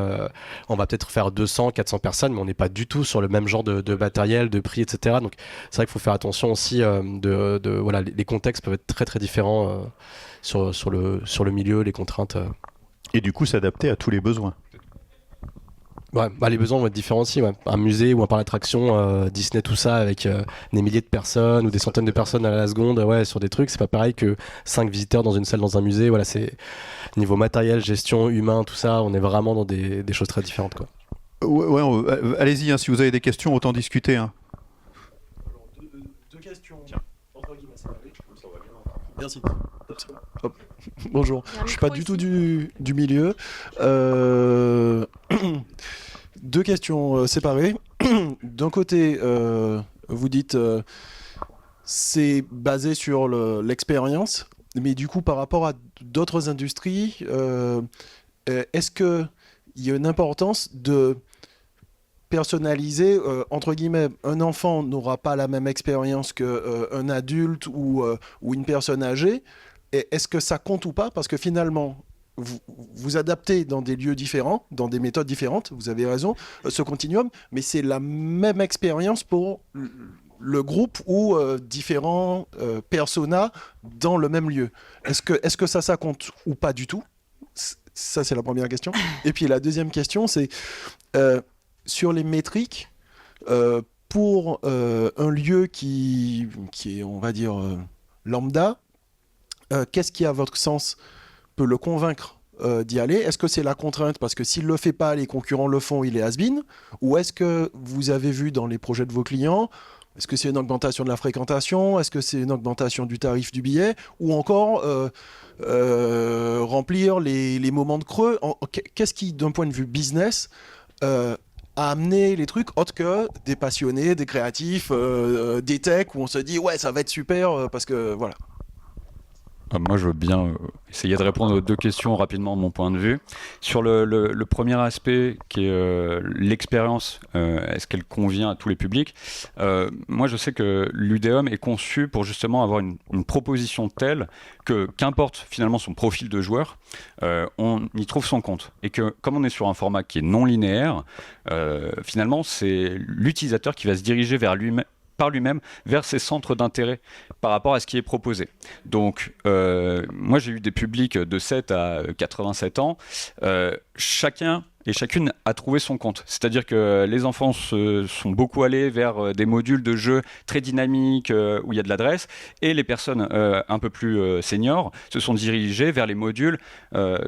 on va peut-être faire 200, 400 personnes, mais on n'est pas du tout sur le même genre de matériel, de prix, etc. Donc, c'est vrai qu'il faut faire attention aussi, les contextes peuvent être très, très différents sur le milieu, les contraintes. Et du coup, s'adapter à tous les besoins. Ouais, les besoins vont être différents aussi. Ouais. Un musée ou un parc d'attractions, Disney, tout ça, avec des milliers de personnes ou des centaines de personnes à la seconde, sur des trucs, c'est pas pareil que 5 visiteurs dans une salle dans un musée. Voilà, c'est niveau matériel, gestion, humain, tout ça, on est vraiment dans des choses très différentes, quoi. Allez-y, hein, si vous avez des questions, autant discuter. Hein. Deux questions. Merci. Hop. Bonjour, je suis pas du tout du milieu. Deux questions séparées. D'un côté, vous dites c'est basé sur l'expérience, mais du coup par rapport à d'autres industries, est-ce qu'il y a une importance de personnalisé, entre guillemets, un enfant n'aura pas la même expérience qu'un adulte ou une personne âgée. Et est-ce que ça compte ou pas? Parce que finalement, vous adaptez dans des lieux différents, dans des méthodes différentes, vous avez raison, ce continuum, mais c'est la même expérience pour le groupe ou différents personas dans le même lieu. Est-ce que ça compte ou pas du tout? Ça, c'est la première question. Et puis la deuxième question, c'est sur les métriques, pour un lieu qui est, on va dire, lambda, qu'est-ce qui, à votre sens, peut le convaincre d'y aller? Est-ce que c'est la contrainte parce que s'il ne le fait pas, les concurrents le font, il est has-been? Ou est-ce que vous avez vu dans les projets de vos clients, est-ce que c'est une augmentation de la fréquentation? Est-ce que c'est une augmentation du tarif du billet? Ou encore remplir les moments de creux? Qu'est-ce qui, d'un point de vue business, a amené les trucs autres que des passionnés, des créatifs, des techs, où on se dit ouais, ça va être super parce que voilà. Moi, je veux bien essayer de répondre aux deux questions rapidement de mon point de vue. Sur le premier aspect, qui est l'expérience, est-ce qu'elle convient à tous les publics? Moi, je sais que l'Udéum est conçu pour justement avoir une proposition telle que, qu'importe finalement son profil de joueur, on y trouve son compte. Et que, comme on est sur un format qui est non linéaire, finalement, c'est l'utilisateur qui va se diriger par lui-même vers ses centres d'intérêt par rapport à ce qui est proposé. Donc, moi, j'ai eu des publics de 7 à 87 ans. Chacun et chacune a trouvé son compte. C'est-à-dire que les enfants se sont beaucoup allés vers des modules de jeu très dynamiques où il y a de l'adresse, et les personnes un peu plus seniors se sont dirigées vers les modules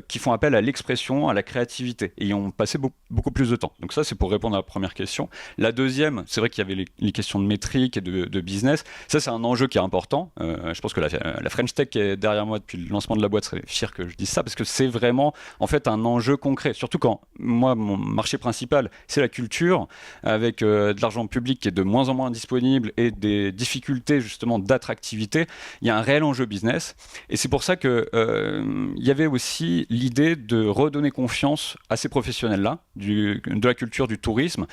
qui font appel à l'expression, à la créativité, et y ont passé beaucoup plus de temps. Donc ça, c'est pour répondre à la première question. La deuxième, c'est vrai qu'il y avait les questions de métrique et de business. Ça, c'est un enjeu qui est important. Je pense que la French Tech qui est derrière moi depuis le lancement de la boîte serait fière que je dise ça, parce que c'est vraiment en fait un enjeu concret, surtout quand moi, mon marché principal, c'est la culture, avec de l'argent public qui est de moins en moins disponible et des difficultés justement d'attractivité. Il y a un réel enjeu business, et c'est pour ça que il y avait aussi l'idée de redonner confiance à ces professionnels-là, de la culture, du tourisme,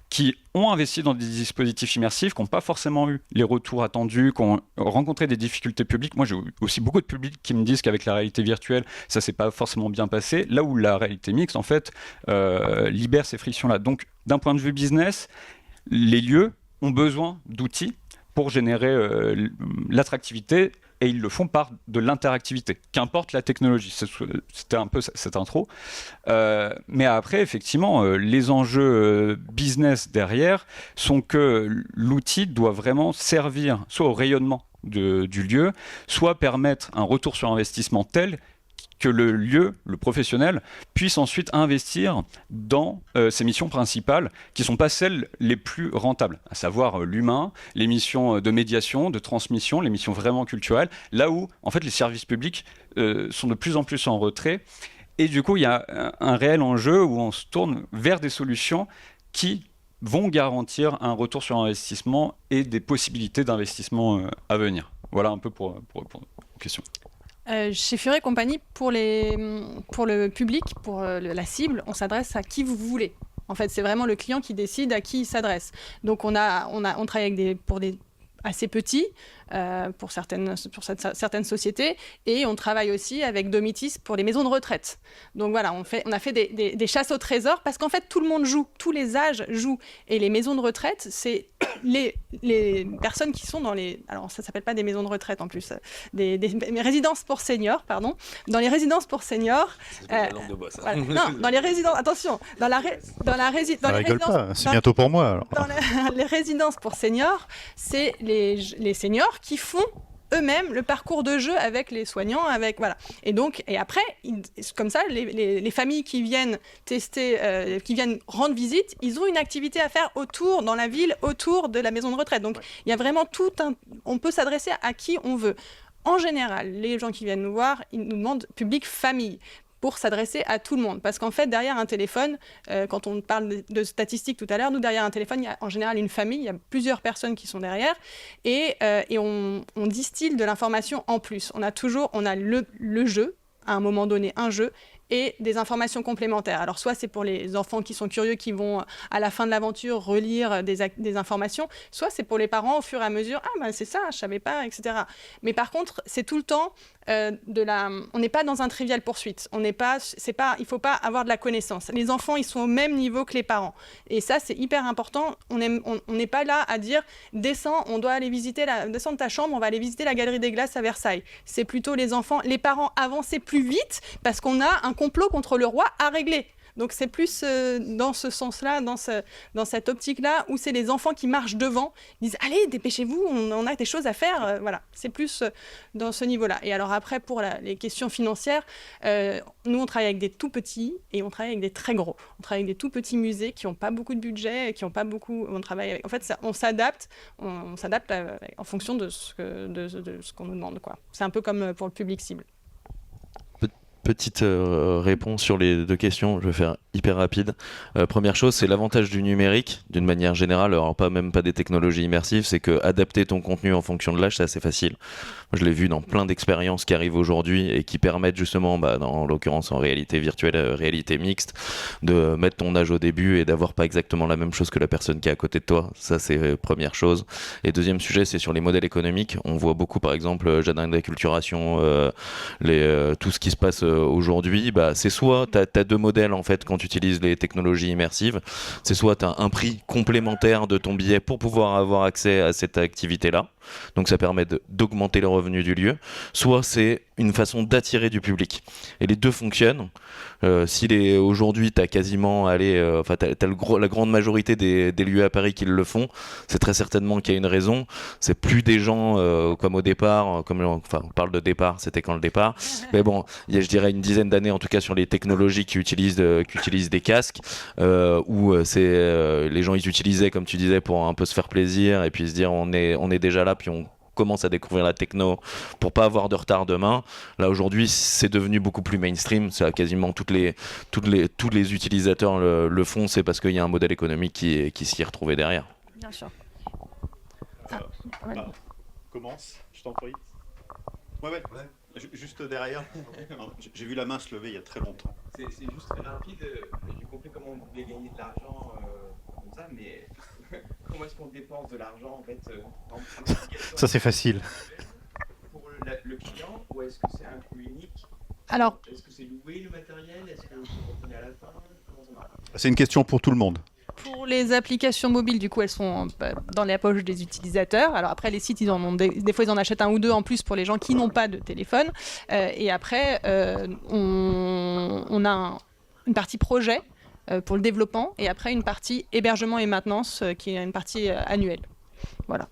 qui ont investi dans des dispositifs immersifs, qui n'ont pas forcément eu les retours attendus, qui ont rencontré des difficultés publiques. Moi, j'ai aussi beaucoup de publics qui me disent qu'avec la réalité virtuelle, ça s'est pas forcément bien passé, là où la réalité mixte, en fait, libère ces frictions-là. Donc, d'un point de vue business, les lieux ont besoin d'outils pour générer l'attractivité, et ils le font par de l'interactivité, qu'importe la technologie. C'était un peu cette intro. Mais après, effectivement, les enjeux business derrière sont que l'outil doit vraiment servir soit au rayonnement du lieu, soit permettre un retour sur investissement tel que le lieu, le professionnel, puisse ensuite investir dans ses missions principales, qui ne sont pas celles les plus rentables, à savoir l'humain, les missions de médiation, de transmission, les missions vraiment culturelles, là où en fait les services publics sont de plus en plus en retrait. Et du coup, il y a un réel enjeu où on se tourne vers des solutions qui vont garantir un retour sur investissement et des possibilités d'investissement à venir. Voilà un peu pour répondre aux questions. Chez Furet Compagnie, pour le public, pour la cible, on s'adresse à qui vous voulez. En fait, c'est vraiment le client qui décide à qui il s'adresse. Donc, on travaille pour des assez petits, pour certaines sociétés, et on travaille aussi avec Domitis pour les maisons de retraite. Donc voilà, on a fait des chasses au trésor, parce qu'en fait tout le monde joue, tous les âges jouent, et les maisons de retraite, c'est les personnes qui sont dans les... Alors ça s'appelle pas des maisons de retraite en plus, des résidences pour seniors, pardon. Dans les résidences pour seniors... la langue de bois, ça. Voilà, non, dans les résidences... Attention, dans la rigole pas, c'est bientôt pour moi. Alors. Dans les résidences pour seniors, c'est les seniors qui font eux-mêmes le parcours de jeu avec les soignants, voilà. Et après, comme ça, les familles qui viennent tester, qui viennent rendre visite, ils ont une activité à faire dans la ville, autour de la maison de retraite. Donc, il y a vraiment on peut s'adresser à qui on veut. En général, les gens qui viennent nous voir, ils nous demandent public famille, pour s'adresser à tout le monde. Parce qu'en fait, derrière un téléphone, quand on parle de statistiques tout à l'heure, nous, derrière un téléphone, il y a en général une famille, il y a plusieurs personnes qui sont derrière, et on distille de l'information en plus. On a le jeu, à un moment donné, un jeu, et des informations complémentaires. Alors soit c'est pour les enfants qui sont curieux, qui vont à la fin de l'aventure relire des informations, soit c'est pour les parents au fur et à mesure, ah bah c'est ça, je savais pas, etc. Mais par contre, c'est tout le temps on n'est pas dans un trivial poursuite. Il ne faut pas avoir de la connaissance. Les enfants, ils sont au même niveau que les parents. Et ça, c'est hyper important. On n'est pas là à dire, descends, on doit aller descends de ta chambre, on va aller visiter la Galerie des Glaces à Versailles. C'est plutôt les enfants, les parents avancer plus vite parce qu'on a un complot contre le roi à régler. Donc c'est plus dans ce sens-là, dans cette optique-là, où c'est les enfants qui marchent devant, ils disent « Allez, dépêchez-vous, on a des choses à faire ». Voilà, c'est plus dans ce niveau-là. Et alors après, pour les questions financières, nous, on travaille avec des tout petits et on travaille avec des très gros. On travaille avec des tout petits musées qui n'ont pas beaucoup de budget, qui n'ont pas beaucoup... On travaille avec... En fait, on s'adapte en fonction de ce qu'on nous demande, quoi. C'est un peu comme pour le public cible. Petite réponse sur les deux questions, je vais faire hyper rapide. Première chose, c'est l'avantage du numérique, d'une manière générale, alors même pas des technologies immersives, c'est que adapter ton contenu en fonction de l'âge, c'est assez facile. Moi, je l'ai vu dans plein d'expériences qui arrivent aujourd'hui et qui permettent justement, en l'occurrence en réalité virtuelle, réalité mixte, de mettre ton âge au début et d'avoir pas exactement la même chose que la personne qui est à côté de toi. Ça, c'est première chose. Et deuxième sujet, c'est sur les modèles économiques. On voit beaucoup, par exemple, jardin d'acculturation, tout ce qui se passe aujourd'hui, c'est soit tu as deux modèles en fait quand tu utilises les technologies immersives, c'est soit tu as un prix complémentaire de ton billet pour pouvoir avoir accès à cette activité-là, donc ça permet d'augmenter les revenus du lieu, soit c'est une façon d'attirer du public. Et les deux fonctionnent. Aujourd'hui, tu as quasiment la grande majorité des lieux à Paris qui le font, c'est très certainement qu'il y a une raison. C'est plus des gens comme au départ, on parle de départ, c'était quand le départ, mais bon, il y a, je dirais, une dizaine d'années en tout cas sur les technologies qui utilisent des casques, où les gens ils utilisaient, comme tu disais, pour un peu se faire plaisir et puis se dire on est déjà là, puis on commence à découvrir la techno pour pas avoir de retard demain. Là aujourd'hui, c'est devenu beaucoup plus mainstream. Ça, quasiment tous les utilisateurs le font. C'est parce qu'il y a un modèle économique qui s'y est retrouvé derrière. Bien sûr. Commence, je t'en prie. Ouais. Juste derrière. J'ai vu la main se lever il y a très longtemps. C'est juste très rapide. J'ai compris comment on pouvait gagner de l'argent comme ça, mais comment est-ce qu'on dépense de l'argent en fait Ça c'est facile. Pour le client, ou est-ce que c'est un coût unique? Alors, est-ce que c'est louer le matériel? Est-ce que vous retenez à la fin? Comment ça marche? C'est une question pour tout le monde. pour les applications mobiles, du coup, elles sont dans la poche des utilisateurs. Alors après, les sites, ils en ont des fois, ils en achètent un ou deux en plus pour les gens qui n'ont pas de téléphone. Et après, on a une partie projet pour le développement et après une partie hébergement et maintenance qui est une partie annuelle. Voilà.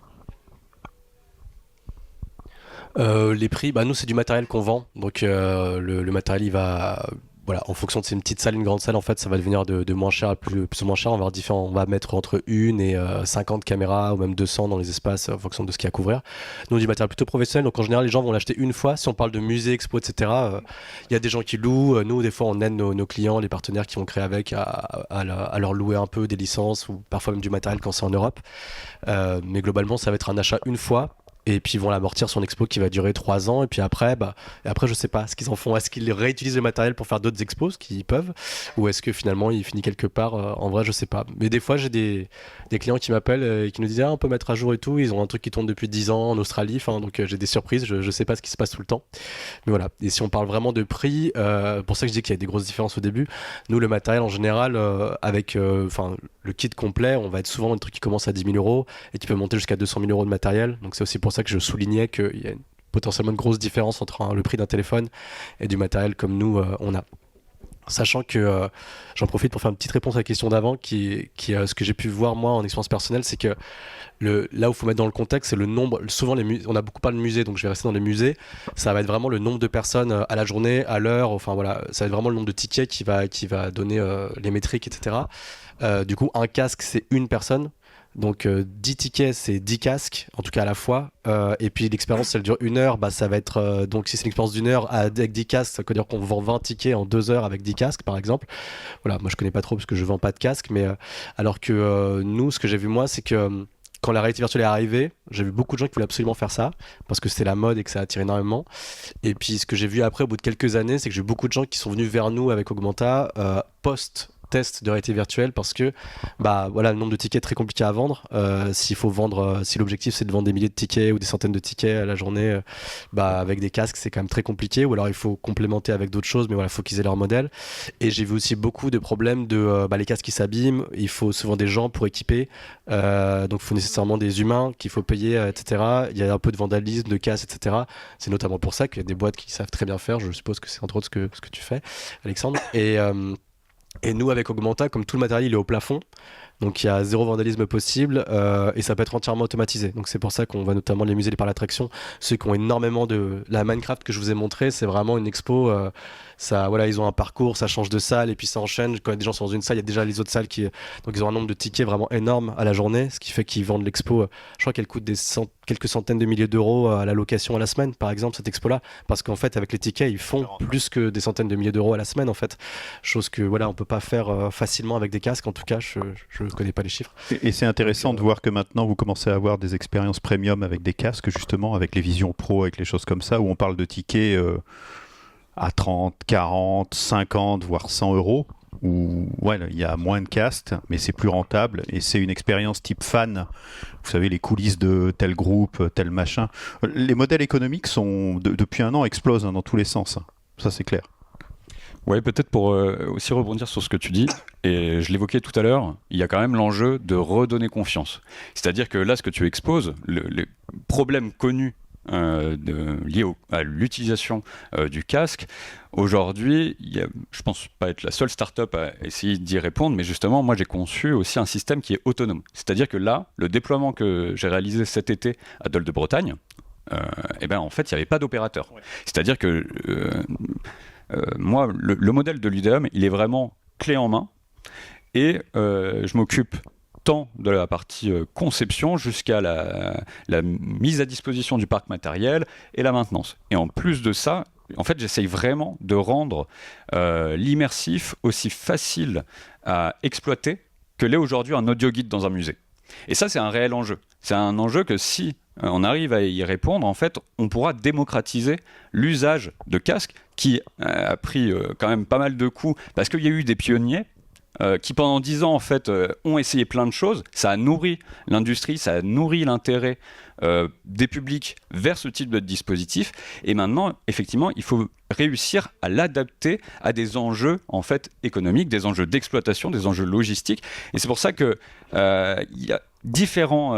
Les prix, nous c'est du matériel qu'on vend, donc le matériel il va, voilà, en fonction de c'est une petite salle, une grande salle, en fait ça va devenir de moins cher à plus ou moins cher. On va mettre entre 1 et 50 caméras ou même 200 dans les espaces en fonction de ce qu'il y a à couvrir. Nous du matériel plutôt professionnel, donc en général les gens vont l'acheter une fois. Si on parle de musée, expo, etc., il y a des gens qui louent. Nous des fois on aide nos clients, les partenaires qui vont créer avec à leur louer un peu des licences ou parfois même du matériel quand c'est en Europe. Mais globalement ça va être un achat une fois. Et puis ils vont l'amortir sur une expo qui va durer 3 ans. Et puis après, je sais pas ce qu'ils en font. Est-ce qu'ils réutilisent le matériel pour faire d'autres expos, ce qu'ils peuvent, ou est-ce que finalement il finit quelque part en vrai, je sais pas. Mais des fois j'ai des clients qui m'appellent et qui nous disent on peut mettre à jour et tout. Ils ont un truc qui tourne depuis 10 ans en Australie. Donc j'ai des surprises. Je sais pas ce qui se passe tout le temps. Mais voilà. Et si on parle vraiment de prix, pour ça que je dis qu'il y a des grosses différences au début. Nous le matériel en général avec le kit complet, on va être souvent un truc qui commence à 10 000 euros et qui peut monter jusqu'à 200 000 euros de matériel. Donc c'est aussi pour ça que je soulignais qu'il y a potentiellement une grosse différence entre le prix d'un téléphone et du matériel comme nous on a. Sachant que j'en profite pour faire une petite réponse à la question d'avant qui ce que j'ai pu voir moi en expérience personnelle, c'est que là où il faut mettre dans le contexte, c'est le nombre. Souvent on a beaucoup parlé de musées, donc je vais rester dans les musées. Ça va être vraiment le nombre de personnes à la journée, à l'heure, enfin voilà, ça va être vraiment le nombre de tickets qui va donner les métriques, etc. Du coup un casque c'est une personne. Donc 10 tickets c'est 10 casques en tout cas à la fois et puis l'expérience si elle dure 1 heure, ça va être donc si c'est une expérience d'1 heure avec 10 casques, ça veut dire qu'on vend 20 tickets en 2 heures avec 10 casques par exemple. Voilà, moi je connais pas trop parce que je vends pas de casques, mais alors que nous ce que j'ai vu moi c'est que quand la réalité virtuelle est arrivée, j'ai vu beaucoup de gens qui voulaient absolument faire ça parce que c'était la mode et que ça attire énormément. Et puis ce que j'ai vu après, au bout de quelques années, c'est que j'ai eu beaucoup de gens qui sont venus vers nous avec Augmenta post-test de réalité virtuelle parce que le nombre de tickets est très compliqué à vendre. Si l'objectif c'est de vendre des milliers de tickets ou des centaines de tickets à la journée, avec des casques, c'est quand même très compliqué. Ou alors il faut complémenter avec d'autres choses, mais voilà, il faut qu'ils aient leur modèle. Et j'ai vu aussi beaucoup de problèmes de les casques qui s'abîment. Il faut souvent des gens pour équiper. Donc il faut nécessairement des humains qu'il faut payer, etc. Il y a un peu de vandalisme, de casse, etc. C'est notamment pour ça qu'il y a des boîtes qui savent très bien faire. Je suppose que c'est entre autres ce que tu fais, Alexandre. Et nous, avec Augmenta, comme tout le matériel il est au plafond, donc il y a zéro vandalisme possible et ça peut être entièrement automatisé. Donc c'est pour ça qu'on va notamment les musées, les parcs d'attractions, ceux qui ont énormément de... La Minecraft que je vous ai montré, c'est vraiment une expo... ils ont un parcours, ça change de salle et puis ça enchaîne. Quand des gens sont dans une salle, il y a déjà les autres salles qui... Donc ils ont un nombre de tickets vraiment énorme à la journée, ce qui fait qu'ils vendent l'expo. Je crois qu'elle coûte quelques centaines de milliers d'euros à la location à la semaine, par exemple, cette expo-là. Parce qu'en fait, avec les tickets, ils font plus que des centaines de milliers d'euros à la semaine, en fait. Chose que, on peut pas faire facilement avec des casques. En tout cas, je connais pas les chiffres. Et c'est intéressant de voir que maintenant, vous commencez à avoir des expériences premium avec des casques, justement, avec les Vision Pro, avec les choses comme ça, où on parle de tickets... à 30, 40, 50, voire 100 euros, où il y a moins de cast, mais c'est plus rentable et c'est une expérience type fan. Vous savez, les coulisses de tel groupe, tel machin. Les modèles économiques depuis un an explosent dans tous les sens. Ça, c'est clair. Ouais, peut-être pour aussi rebondir sur ce que tu dis, et je l'évoquais tout à l'heure, il y a quand même l'enjeu de redonner confiance. C'est-à-dire que là, ce que tu exposes, les problèmes connus lié à l'utilisation du casque. Aujourd'hui, je pense pas être la seule start-up à essayer d'y répondre, mais justement, moi j'ai conçu aussi un système qui est autonome. C'est-à-dire que là, le déploiement que j'ai réalisé cet été à Dole de Bretagne, en fait, il n'y avait pas d'opérateur. Ouais. C'est-à-dire que moi, le modèle de l'Udeum, il est vraiment clé en main, et je m'occupe tant de la partie conception jusqu'à la mise à disposition du parc matériel et la maintenance. Et en plus de ça, en fait, j'essaye vraiment de rendre l'immersif aussi facile à exploiter que l'est aujourd'hui un audio guide dans un musée. Et ça, c'est un réel enjeu. C'est un enjeu que si on arrive à y répondre, en fait, on pourra démocratiser l'usage de casques qui a pris quand même pas mal de coups parce qu'il y a eu des pionniers qui pendant 10 ans en fait ont essayé plein de choses. Ça a nourri l'industrie, ça a nourri l'intérêt des publics vers ce type de dispositif. Et maintenant, effectivement, il faut réussir à l'adapter à des enjeux en fait économiques, des enjeux d'exploitation, des enjeux logistiques. Et c'est pour ça que il y a différents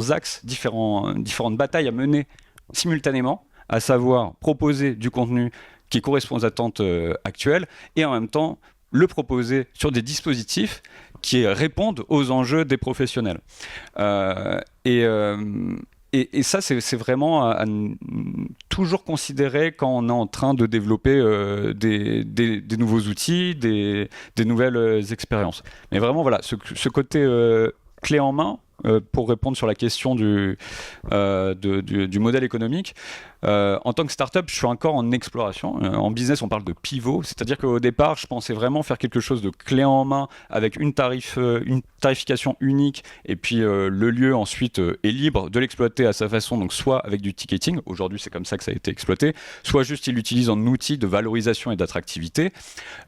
axes, différentes batailles à mener simultanément, à savoir proposer du contenu qui correspond aux attentes actuelles et en même temps le proposer sur des dispositifs qui répondent aux enjeux des professionnels. Et ça, c'est vraiment à toujours considérer quand on est en train de développer des nouveaux outils, des nouvelles expériences. Mais vraiment, voilà, ce côté clé en main, pour répondre sur la question du modèle économique. En tant que start-up, je suis encore en exploration. En business, on parle de pivot, c'est-à-dire qu'au départ, je pensais vraiment faire quelque chose de clé en main avec une tarification unique et puis le lieu ensuite est libre de l'exploiter à sa façon, donc soit avec du ticketing, aujourd'hui c'est comme ça que ça a été exploité, soit juste il l'utilise en outil de valorisation et d'attractivité.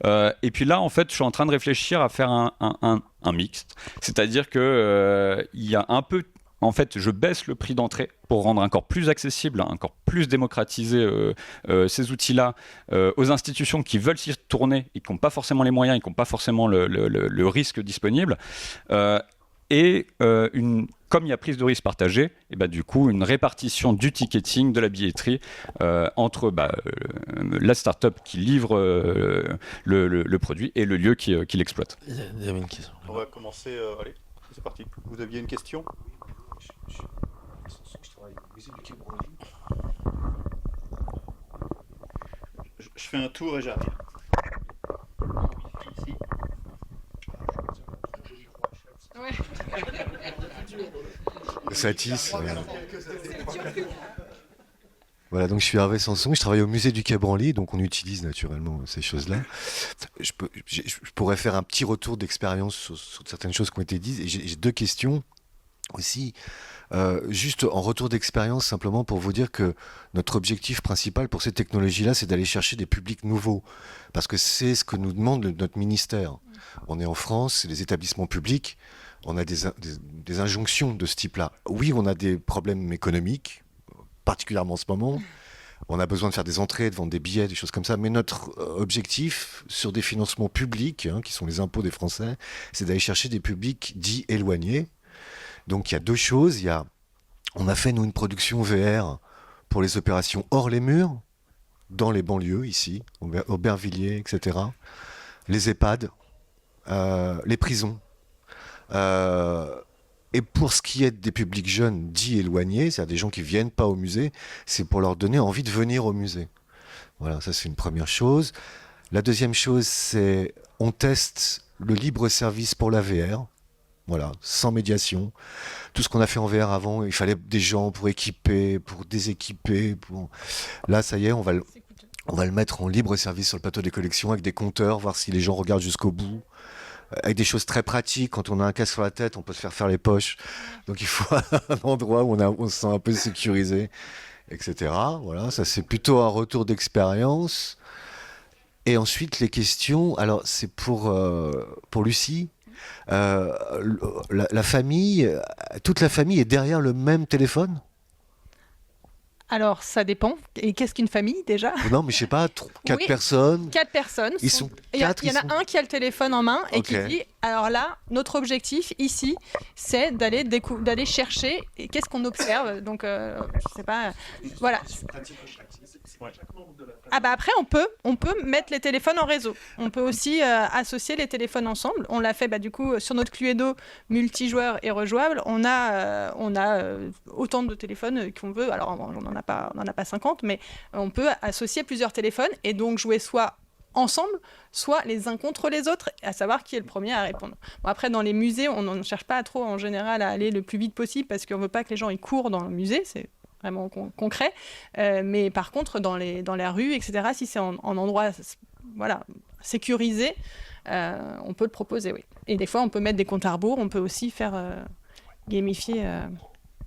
Et puis là, en fait, je suis en train de réfléchir à faire un mixte, c'est-à-dire que il y a un peu, en fait, je baisse le prix d'entrée pour rendre encore plus accessible, encore plus démocratiser ces outils-là aux institutions qui veulent s'y tourner et qui n'ont pas forcément les moyens et qui n'ont pas forcément le risque disponible. Comme il y a prise de risque partagée, et du coup, une répartition du ticketing, de la billetterie entre la start-up qui livre le produit et le lieu qui l'exploite. Il y avait une question. On va commencer. Allez, c'est parti. Vous aviez une question ? Je fais un tour et j'arrive. Ici. Ouais. Ça tisse. Voilà, donc je suis Hervé Sanson, je travaille au musée du Quai Branly, donc on utilise naturellement ces choses-là. Je pourrais faire un petit retour d'expérience sur certaines choses qui ont été dites, et j'ai deux questions. aussi. Juste en retour d'expérience, simplement pour vous dire que notre objectif principal pour ces technologies-là, c'est d'aller chercher des publics nouveaux. Parce que c'est ce que nous demande notre ministère. On est en France, c'est les établissements publics, on a des injonctions de ce type-là. Oui, on a des problèmes économiques, particulièrement en ce moment. On a besoin de faire des entrées, de vendre des billets, des choses comme ça. Mais notre objectif sur des financements publics, qui sont les impôts des Français, c'est d'aller chercher des publics dits éloignés. Donc il y a deux choses. On a fait, nous, une production VR pour les opérations hors les murs, dans les banlieues, ici, Aubervilliers, etc. Les EHPAD, les prisons. Et pour ce qui est des publics jeunes dits éloignés, c'est-à-dire des gens qui ne viennent pas au musée, c'est pour leur donner envie de venir au musée. Voilà, ça c'est une première chose. La deuxième chose, c'est on teste le libre service pour la VR. Voilà, sans médiation. Tout ce qu'on a fait en VR avant, il fallait des gens pour équiper, pour déséquiper. Là, ça y est, on va le mettre en libre service sur le plateau des collections avec des compteurs, voir si les gens regardent jusqu'au bout. Avec des choses très pratiques. Quand on a un casque sur la tête, on peut se faire les poches. Donc il faut un endroit où on se sent un peu sécurisé, etc. Voilà, ça c'est plutôt un retour d'expérience. Et ensuite, les questions. Alors, c'est pour Lucie. La famille, toute la famille est derrière le même téléphone? Alors, ça dépend. Et qu'est-ce qu'une famille, déjà? Non, mais je sais pas, 4 personnes. 4 personnes. Ils sont Il y en 4, a un qui a le téléphone en main et Ok. qui dit, alors là, notre objectif ici, c'est d'aller chercher et qu'est-ce qu'on observe. Donc, je sais pas, voilà. Ah bah après, on peut mettre les téléphones en réseau. On peut aussi associer les téléphones ensemble. On l'a fait du coup sur notre Cluedo multijoueur et rejouable. On a autant de téléphones qu'on veut. Alors on n'en a pas 50, mais on peut associer plusieurs téléphones et donc jouer soit ensemble, soit les uns contre les autres, à savoir qui est le premier à répondre. Bon, après, dans les musées, on ne cherche pas trop en général à aller le plus vite possible parce qu'on ne veut pas que les gens ils courent dans le musée. C'est vraiment concret, mais par contre dans la rue, etc., si c'est en endroit sécurisé, on peut le proposer, oui. Et des fois on peut mettre des comptes à rebours, on peut aussi faire gamifier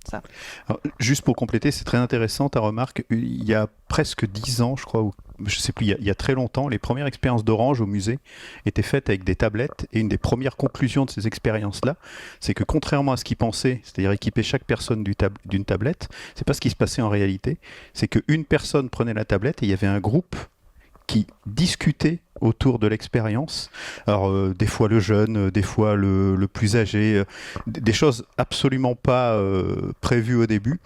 ça. Alors, juste pour compléter, c'est très intéressant ta remarque. Il y a presque 10 ans, je crois, ou je sais plus, il y a très longtemps, les premières expériences d'Orange au musée étaient faites avec des tablettes. Et une des premières conclusions de ces expériences-là, c'est que contrairement à ce qu'ils pensaient, c'est-à-dire équiper chaque personne d'une tablette, c'est pas ce qui se passait en réalité. C'est qu'une personne prenait la tablette et il y avait un groupe qui discutaient autour de l'expérience. Alors, des fois le jeune, des fois le plus âgé, des choses absolument pas prévues au début,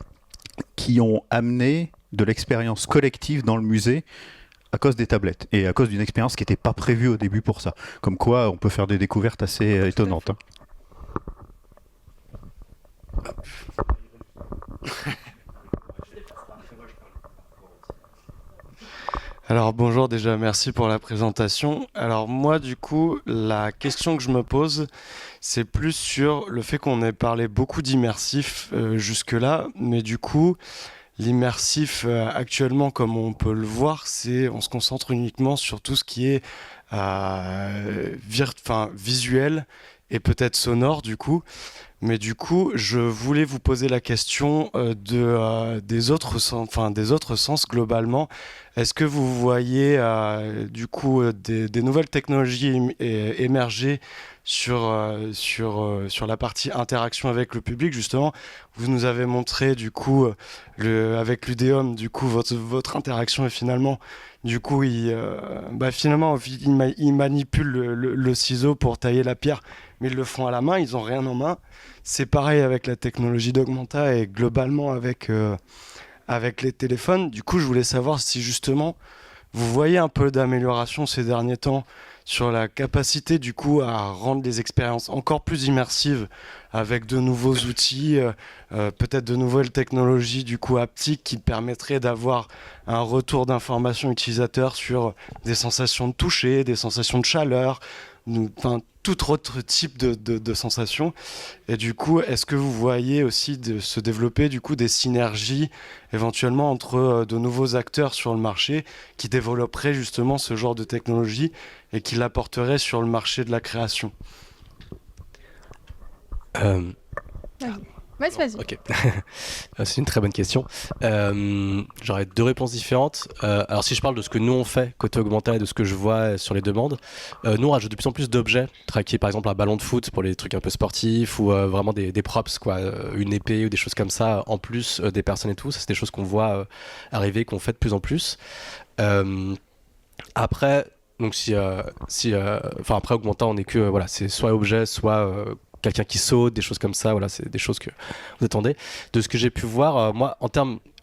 qui ont amené de l'expérience collective dans le musée à cause des tablettes et à cause d'une expérience qui n'était pas prévue au début pour ça. Comme quoi, on peut faire des découvertes assez étonnantes. Alors bonjour, déjà merci pour la présentation. Alors moi du coup, la question que je me pose, c'est plus sur le fait qu'on ait parlé beaucoup d'immersif jusque-là, mais du coup, l'immersif actuellement, comme on peut le voir, on se concentre uniquement sur tout ce qui est visuel et peut-être sonore du coup. Mais du coup, je voulais vous poser la question des autres sens globalement. Est-ce que vous voyez du coup des nouvelles technologies émerger sur la partie interaction avec le public justement? Vous nous avez montré du coup avec l'Udéum du coup votre interaction et finalement du coup il manipule le ciseau pour tailler la pierre, mais ils le font à la main, ils n'ont rien en main. C'est pareil avec la technologie d'Augmenta et globalement avec les téléphones. Du coup, je voulais savoir si justement vous voyez un peu d'amélioration ces derniers temps sur la capacité du coup à rendre les expériences encore plus immersives avec de nouveaux outils, peut-être de nouvelles technologies du coup haptiques qui permettraient d'avoir un retour d'information utilisateur sur des sensations de toucher, des sensations de chaleur, tout autre type de sensations. Et du coup, est-ce que vous voyez aussi se développer du coup des synergies éventuellement entre de nouveaux acteurs sur le marché qui développeraient justement ce genre de technologie et qui l'apporteraient sur le marché de la création? Vas-y. Ok. C'est une très bonne question. J'aurais 2 réponses différentes. Alors si je parle de ce que nous on fait côté augmenté et de ce que je vois sur les demandes, nous on rajoute de plus en plus d'objets traqués, par exemple un ballon de foot pour les trucs un peu sportifs ou vraiment des props, quoi, une épée ou des choses comme ça en plus des personnes et tout. Ça c'est des choses qu'on voit arriver, qu'on fait de plus en plus. Après, donc enfin après augmentant on est que voilà, c'est soit objet, soit quelqu'un qui saute, des choses comme ça, voilà, c'est des choses que vous attendez. De ce que j'ai pu voir, moi, en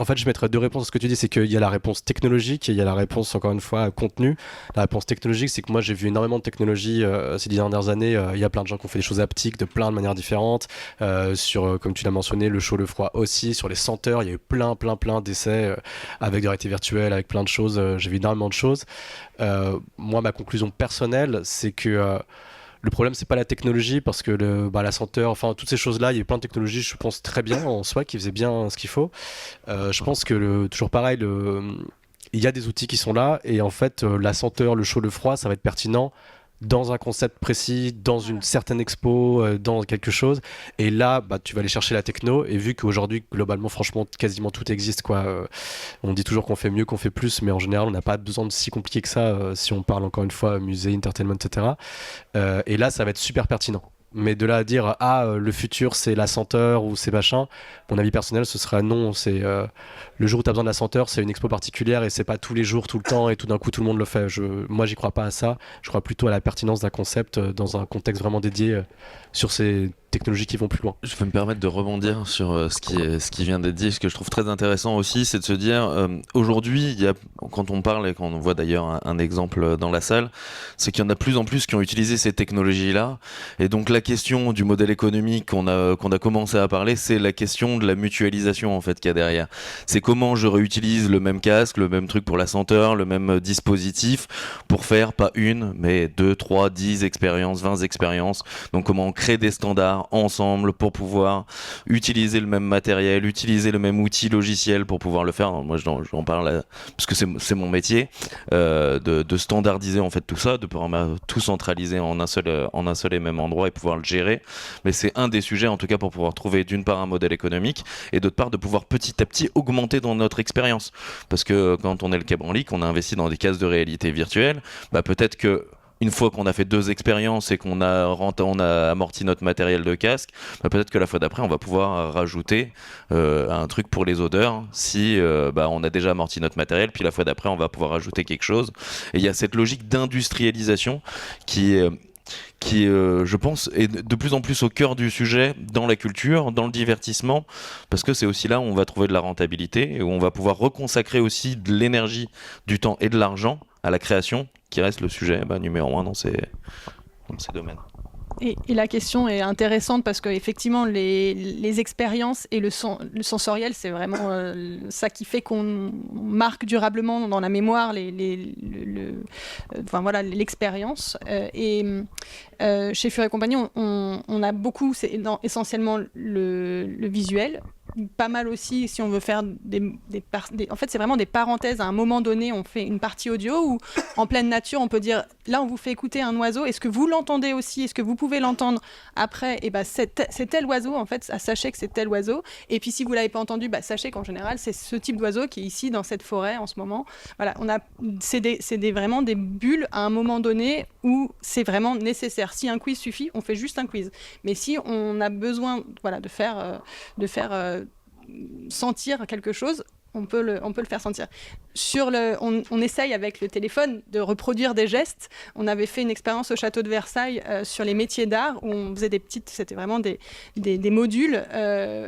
fait, je mettrais 2 réponses à ce que tu dis, c'est qu'il y a la réponse technologique et il y a la réponse, encore une fois, contenu. La réponse technologique, c'est que moi, j'ai vu énormément de technologies ces 10 dernières années. Il y a plein de gens qui ont fait des choses haptiques de plein de manières différentes. Sur, comme tu l'as mentionné, le chaud, le froid aussi. Sur les senteurs, il y a eu plein d'essais avec de la réalité virtuelle, avec plein de choses. J'ai vu énormément de choses. Moi, ma conclusion personnelle, c'est que le problème, c'est pas la technologie, parce que la senteur, enfin, toutes ces choses-là, il y a eu plein de technologies, je pense, très bien en soi, qui faisaient bien ce qu'il faut. Je pense que, toujours pareil, il y a des outils qui sont là, et en fait, la senteur, le chaud, le froid, ça va être pertinent dans un concept précis, dans une certaine expo, dans quelque chose. Et là, tu vas aller chercher la techno. Et vu qu'aujourd'hui, globalement, franchement, quasiment tout existe, quoi. On dit toujours qu'on fait mieux, qu'on fait plus, mais en général, on n'a pas besoin de si compliqué que ça, si on parle encore une fois musée, entertainment, etc. Et là, ça va être super pertinent. Mais de là à dire le futur c'est la senteur ou c'est machin, mon avis personnel ce sera non. C'est le jour où tu as besoin de la senteur, c'est une expo particulière et c'est pas tous les jours, tout le temps et tout d'un coup tout le monde le fait. Moi j'y crois pas à ça. Je crois plutôt à la pertinence d'un concept dans un contexte vraiment dédié sur ces technologies qui vont plus loin. Je vais me permettre de rebondir sur ce qui vient d'être dit. Ce que je trouve très intéressant aussi, c'est de se dire aujourd'hui, quand on parle et quand on voit d'ailleurs un exemple dans la salle, c'est qu'il y en a de plus en plus qui ont utilisé ces technologies-là. Et donc la question du modèle économique qu'on a commencé à parler, c'est la question de la mutualisation en fait qu'il y a derrière. C'est comment je réutilise le même casque, le même truc pour la senteur, le même dispositif pour faire pas une, mais 2, 3, 10 expériences, 20 expériences. Donc comment on crée des standards ensemble pour pouvoir utiliser le même matériel, utiliser le même outil logiciel pour pouvoir le faire. Moi j'en parle parce que c'est mon métier, de standardiser en fait tout ça, de pouvoir tout centraliser en un seul et même endroit et pouvoir le gérer. Mais c'est un des sujets en tout cas pour pouvoir trouver d'une part un modèle économique et d'autre part de pouvoir petit à petit augmenter dans notre expérience. Parce que quand on est le Quai Branly, qu'on a investi dans des cases de réalité virtuelle, peut-être que une fois qu'on a fait 2 expériences et qu'on a amorti notre matériel de casque, peut-être que la fois d'après on va pouvoir rajouter un truc pour les odeurs si on a déjà amorti notre matériel, puis la fois d'après on va pouvoir rajouter quelque chose. Et il y a cette logique d'industrialisation qui je pense, est de plus en plus au cœur du sujet dans la culture, dans le divertissement, parce que c'est aussi là où on va trouver de la rentabilité et où on va pouvoir reconsacrer aussi de l'énergie, du temps et de l'argent à la création, qui reste le sujet numéro 1 dans ces domaines. Et la question est intéressante parce qu'effectivement, les expériences et le sensoriel, c'est vraiment ça qui fait qu'on marque durablement dans la mémoire l'expérience. Chez Furet Compagnie, on a beaucoup, essentiellement le visuel. Pas mal aussi si on veut faire en fait c'est vraiment des parenthèses. À un moment donné on fait une partie audio où en pleine nature on peut dire là on vous fait écouter un oiseau, est-ce que vous l'entendez aussi, est-ce que vous pouvez l'entendre après, et c'est tel oiseau en fait, sachez que c'est tel oiseau, et puis si vous l'avez pas entendu, sachez qu'en général c'est ce type d'oiseau qui est ici dans cette forêt en ce moment. Voilà, c'est vraiment des bulles à un moment donné où c'est vraiment nécessaire. Si un quiz suffit, on fait juste un quiz, mais si on a besoin de faire sentir quelque chose, on peut le faire sentir. On essaye avec le téléphone de reproduire des gestes. On avait fait une expérience au château de Versailles sur les métiers d'art où on faisait c'était vraiment des modules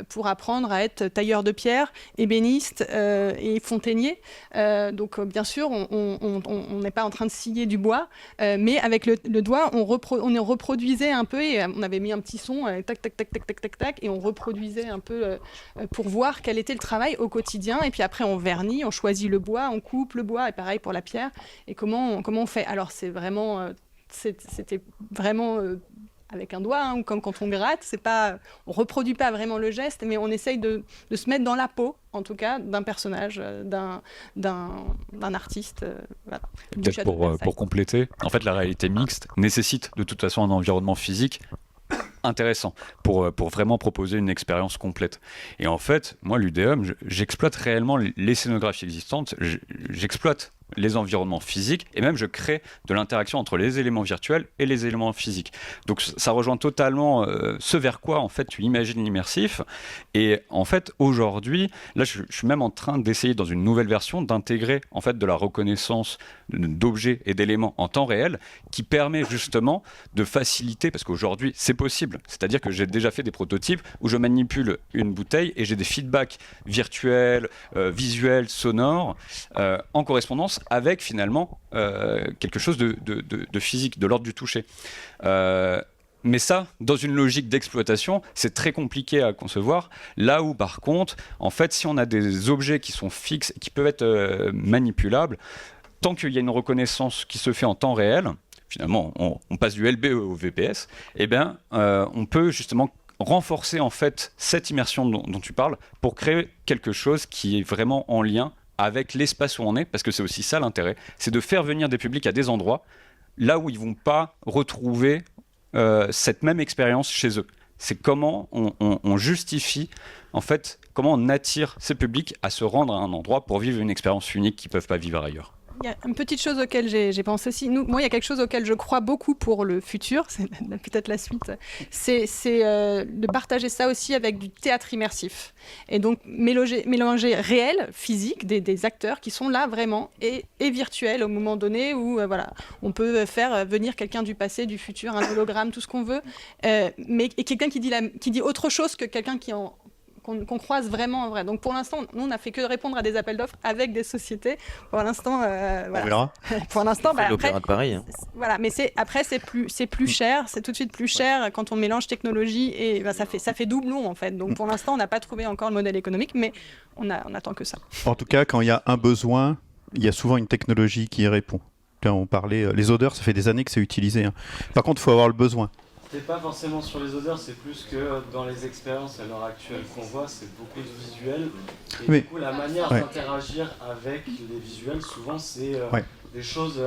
pour apprendre à être tailleur de pierre, ébéniste et fontainier. Donc bien sûr, on n'est pas en train de scier du bois, mais avec le doigt, on reproduisait un peu et on avait mis un petit son, tac, tac, tac, tac, tac, tac, tac, et on reproduisait un peu pour voir quel était le travail au quotidien. Et puis après, on vernit, on choisit le bois, on coupe le bois, et pareil pour la pierre. Et comment on fait ? Alors, c'était vraiment avec un doigt, ou comme quand on gratte. On reproduit pas vraiment le geste, mais on essaye de se mettre dans la peau, en tout cas, d'un personnage, d'un artiste. Voilà, peut-être pour compléter, en fait, la réalité mixte nécessite de toute façon un environnement physique intéressant pour vraiment proposer une expérience complète. Et en fait, moi, l'UDM, j'exploite réellement les scénographies existantes, j'exploite les environnements physiques, et même je crée de l'interaction entre les éléments virtuels et les éléments physiques. Donc ça rejoint totalement ce vers quoi en fait tu imagines l'immersif. Et en fait aujourd'hui, là je suis même en train d'essayer dans une nouvelle version d'intégrer en fait de la reconnaissance d'objets et d'éléments en temps réel, qui permet justement de faciliter, parce qu'aujourd'hui c'est possible, c'est-à-dire que j'ai déjà fait des prototypes où je manipule une bouteille et j'ai des feedbacks virtuels, visuels, sonores, en correspondance avec finalement quelque chose de physique, de l'ordre du toucher. Mais ça, dans une logique d'exploitation, c'est très compliqué à concevoir. Là où, par contre, en fait, si on a des objets qui sont fixes et qui peuvent être manipulables, tant qu'il y a une reconnaissance qui se fait en temps réel, finalement, on passe du LBE au VPS, eh bien, on peut justement renforcer en fait cette immersion dont tu parles pour créer quelque chose qui est vraiment en lien avec l'espace où on est, parce que c'est aussi ça l'intérêt, c'est de faire venir des publics à des endroits là où ils vont pas retrouver cette même expérience chez eux. C'est comment on justifie, en fait, comment on attire ces publics à se rendre à un endroit pour vivre une expérience unique qu'ils peuvent pas vivre ailleurs. Il y a une petite chose auquel j'ai pensé aussi. Moi, il y a quelque chose auquel je crois beaucoup pour le futur, c'est peut-être la suite, c'est de partager ça aussi avec du théâtre immersif. Et donc, mélanger réel, physique, des acteurs qui sont là vraiment, et virtuels au moment donné où voilà, on peut faire venir quelqu'un du passé, du futur, un hologramme, tout ce qu'on veut, mais et quelqu'un qui dit autre chose que quelqu'un qu'on croise vraiment en vrai. Donc pour l'instant, nous, on n'a fait que répondre à des appels d'offres avec des sociétés. Pour l'instant, voilà. On verra. Pour l'instant, Après, l'Opéra de Paris. Hein. Voilà, mais après, c'est plus cher, c'est tout de suite plus cher quand on mélange technologie et ça fait doublon en fait. Donc pour l'instant, on n'a pas trouvé encore le modèle économique, mais on attend que ça. En tout cas, quand il y a un besoin, il y a souvent une technologie qui y répond. Quand on parlait, les odeurs, ça fait des années que c'est utilisé. Hein. Par contre, il faut avoir le besoin. C'est pas forcément sur les odeurs, c'est plus que dans les expériences à l'heure actuelle qu'on voit, c'est beaucoup de visuels. Et Mais, du coup, la manière d'interagir avec les visuels, souvent, c'est des choses.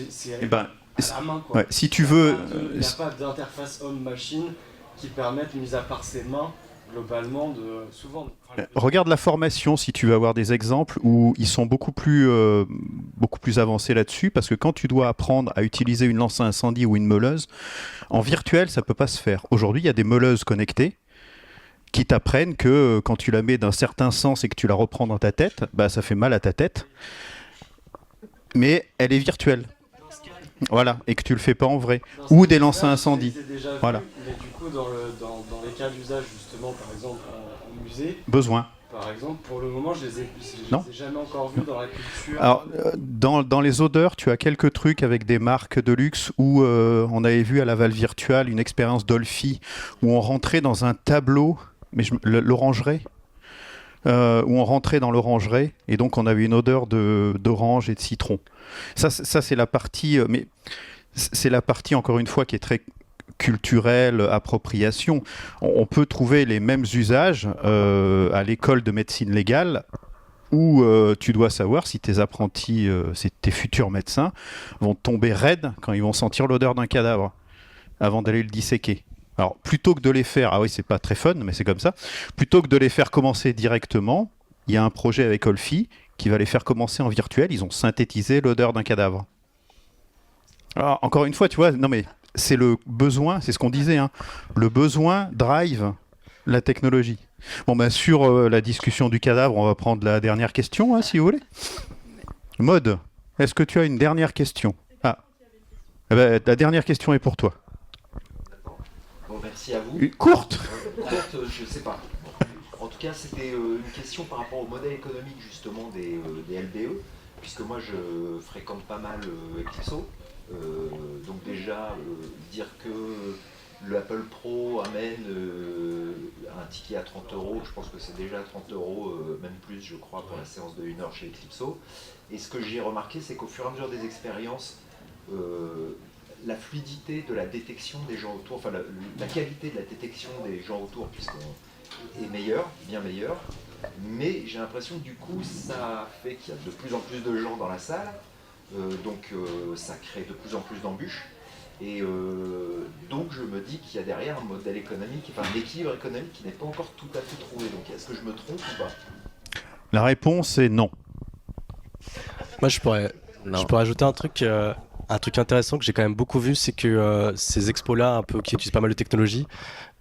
C'est à la main, quoi. Si tu veux. Il n'y a pas d'interface homme-machine qui permette, mis à part ses mains, globalement, de souvent. Regarde la formation si tu veux avoir des exemples où ils sont beaucoup plus avancés là-dessus, parce que quand tu dois apprendre à utiliser une lance à incendie ou une meuleuse, en virtuel ça peut pas se faire. Aujourd'hui il y a des meuleuses connectées qui t'apprennent que quand tu la mets d'un certain sens et que tu la reprends dans ta tête, bah ça fait mal à ta tête, mais elle est virtuelle. Voilà, et que tu le fais pas en vrai. Ou des lances à incendie. Voilà. Mais du coup, dans les cas d'usage, justement, par exemple, en musée, besoin. Par exemple, pour le moment, je les ai jamais encore vus dans la culture. Alors, dans les odeurs, tu as quelques trucs avec des marques de luxe où on avait vu à Laval Virtual une expérience Dolphy où on rentrait dans un tableau, mais l'orangerie, où on rentrait dans l'orangerie et donc on avait une odeur d'orange et de citron. Ça c'est la partie, mais c'est la partie encore une fois qui est très culturelle, appropriation. On peut trouver les mêmes usages à l'école de médecine légale où tu dois savoir si tes apprentis, tes futurs médecins vont tomber raides quand ils vont sentir l'odeur d'un cadavre avant d'aller le disséquer. Alors, plutôt que de les faire, ah oui, c'est pas très fun, mais c'est comme ça, plutôt que de les faire commencer directement, il y a un projet avec Olfi qui va les faire commencer en virtuel. Ils ont synthétisé l'odeur d'un cadavre. Alors, encore une fois, tu vois, non mais c'est le besoin, c'est ce qu'on disait, hein. Le besoin drive la technologie. Bon, ben sur la discussion du cadavre, on va prendre la dernière question, hein, si vous voulez. Maud, est-ce que tu as une dernière question? Ah, eh ben, la dernière question est pour toi. Bon, merci à vous. Courte. Courte, je sais pas. En tout cas, c'était une question par rapport au modèle économique justement des LBE, puisque moi je fréquente pas mal Eclipso. Donc déjà, dire que le Apple Pro amène un ticket à 30 €, je pense que c'est déjà 30 €, même plus je crois, pour la séance de 1 heure chez Eclipso. Et ce que j'ai remarqué, c'est qu'au fur et à mesure des expériences, la fluidité de la détection des gens autour, enfin la qualité de la détection des gens autour est meilleure, bien meilleure, mais j'ai l'impression que du coup ça fait qu'il y a de plus en plus de gens dans la salle, donc ça crée de plus en plus d'embûches, Et donc je me dis qu'il y a derrière un modèle économique, enfin un équilibre économique qui n'est pas encore tout à fait trouvé. Donc est-ce que je me trompe ou pas? La réponse est non. Moi, je pourrais ajouter un truc intéressant que j'ai quand même beaucoup vu, c'est que ces expos-là, un peu qui utilisent pas mal de technologie,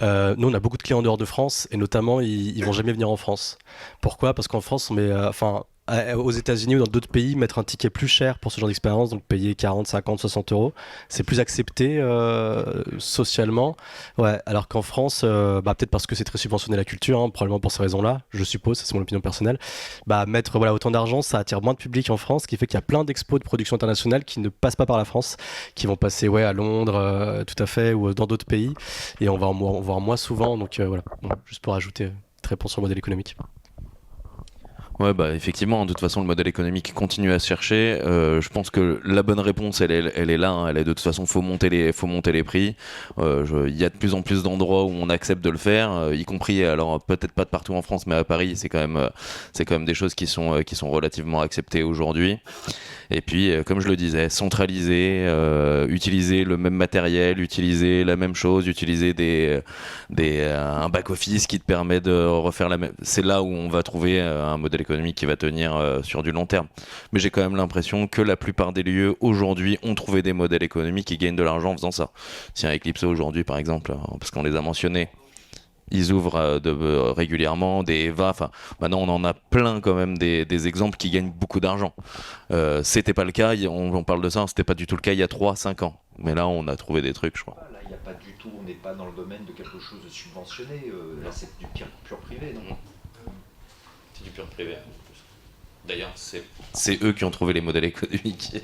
nous, on a beaucoup de clients en dehors de France, et notamment, ils vont jamais venir en France. Pourquoi? Parce qu'en France, on met, aux États-Unis ou dans d'autres pays, mettre un ticket plus cher pour ce genre d'expérience, donc payer 40, 50, 60 euros, c'est plus accepté socialement. Ouais, alors qu'en France, peut-être parce que c'est très subventionné la culture, hein, probablement pour ces raisons-là, je suppose, c'est mon opinion personnelle, mettre autant d'argent, ça attire moins de public en France, ce qui fait qu'il y a plein d'expos de production internationale qui ne passent pas par la France, qui vont passer à Londres, tout à fait, ou dans d'autres pays, et on va en voir moins souvent, donc voilà, juste pour ajouter cette réponse sur le modèle économique. Ouais, effectivement, de toute façon, le modèle économique continue à se chercher. Je pense que la bonne réponse, elle est là. Hein. Elle est de toute façon, faut monter les prix. Il y a de plus en plus d'endroits où on accepte de le faire, y compris, alors peut-être pas de partout en France, mais à Paris, c'est quand même des choses qui sont relativement acceptées aujourd'hui. Et puis, comme je le disais, centraliser, utiliser le même matériel, utiliser la même chose, utiliser un back-office qui te permet de refaire la même. C'est là où on va trouver un modèle économique qui va tenir sur du long terme. Mais j'ai quand même l'impression que la plupart des lieux aujourd'hui ont trouvé des modèles économiques qui gagnent de l'argent en faisant ça. Tiens, Eclipso aujourd'hui, par exemple, parce qu'on les a mentionnés. Ils ouvrent régulièrement des EVA. Enfin, maintenant, on en a plein quand même des exemples qui gagnent beaucoup d'argent. C'était pas le cas, on parle de ça, c'était pas du tout le cas il y a 3-5 ans. Mais là, on a trouvé des trucs, je crois. Là, il n'y a pas du tout, on n'est pas dans le domaine de quelque chose de subventionné. Là, c'est du pur privé, non? C'est du pur privé. D'ailleurs, c'est eux qui ont trouvé les modèles économiques.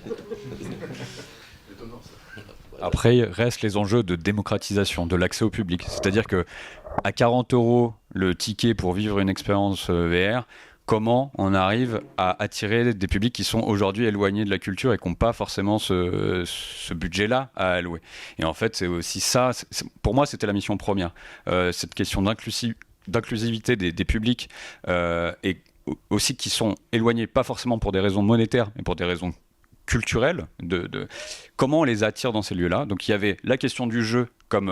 Après, restent les enjeux de démocratisation, de l'accès au public. C'est-à-dire que à 40 € le ticket pour vivre une expérience VR, comment on arrive à attirer des publics qui sont aujourd'hui éloignés de la culture et qui n'ont pas forcément ce budget-là à allouer. Et en fait, c'est aussi ça, pour moi, c'était la mission première. Cette question d'inclusivité des publics et aussi qui sont éloignés, pas forcément pour des raisons monétaires, mais pour des raisons culturelles, de comment on les attire dans ces lieux-là. Donc il y avait la question du jeu comme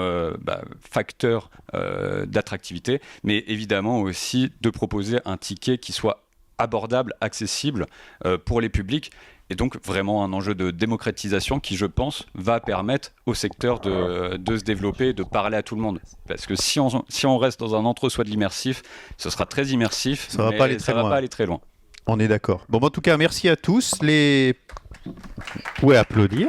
facteur d'attractivité, mais évidemment aussi de proposer un ticket qui soit abordable, accessible pour les publics, et donc vraiment un enjeu de démocratisation qui, je pense, va permettre au secteur de se développer, de parler à tout le monde. Parce que si on reste dans un entre-soi de l'immersif, ce sera très immersif, ça va pas aller très loin. On est d'accord. Bon, en tout cas, merci à tous. Vous pouvez applaudir.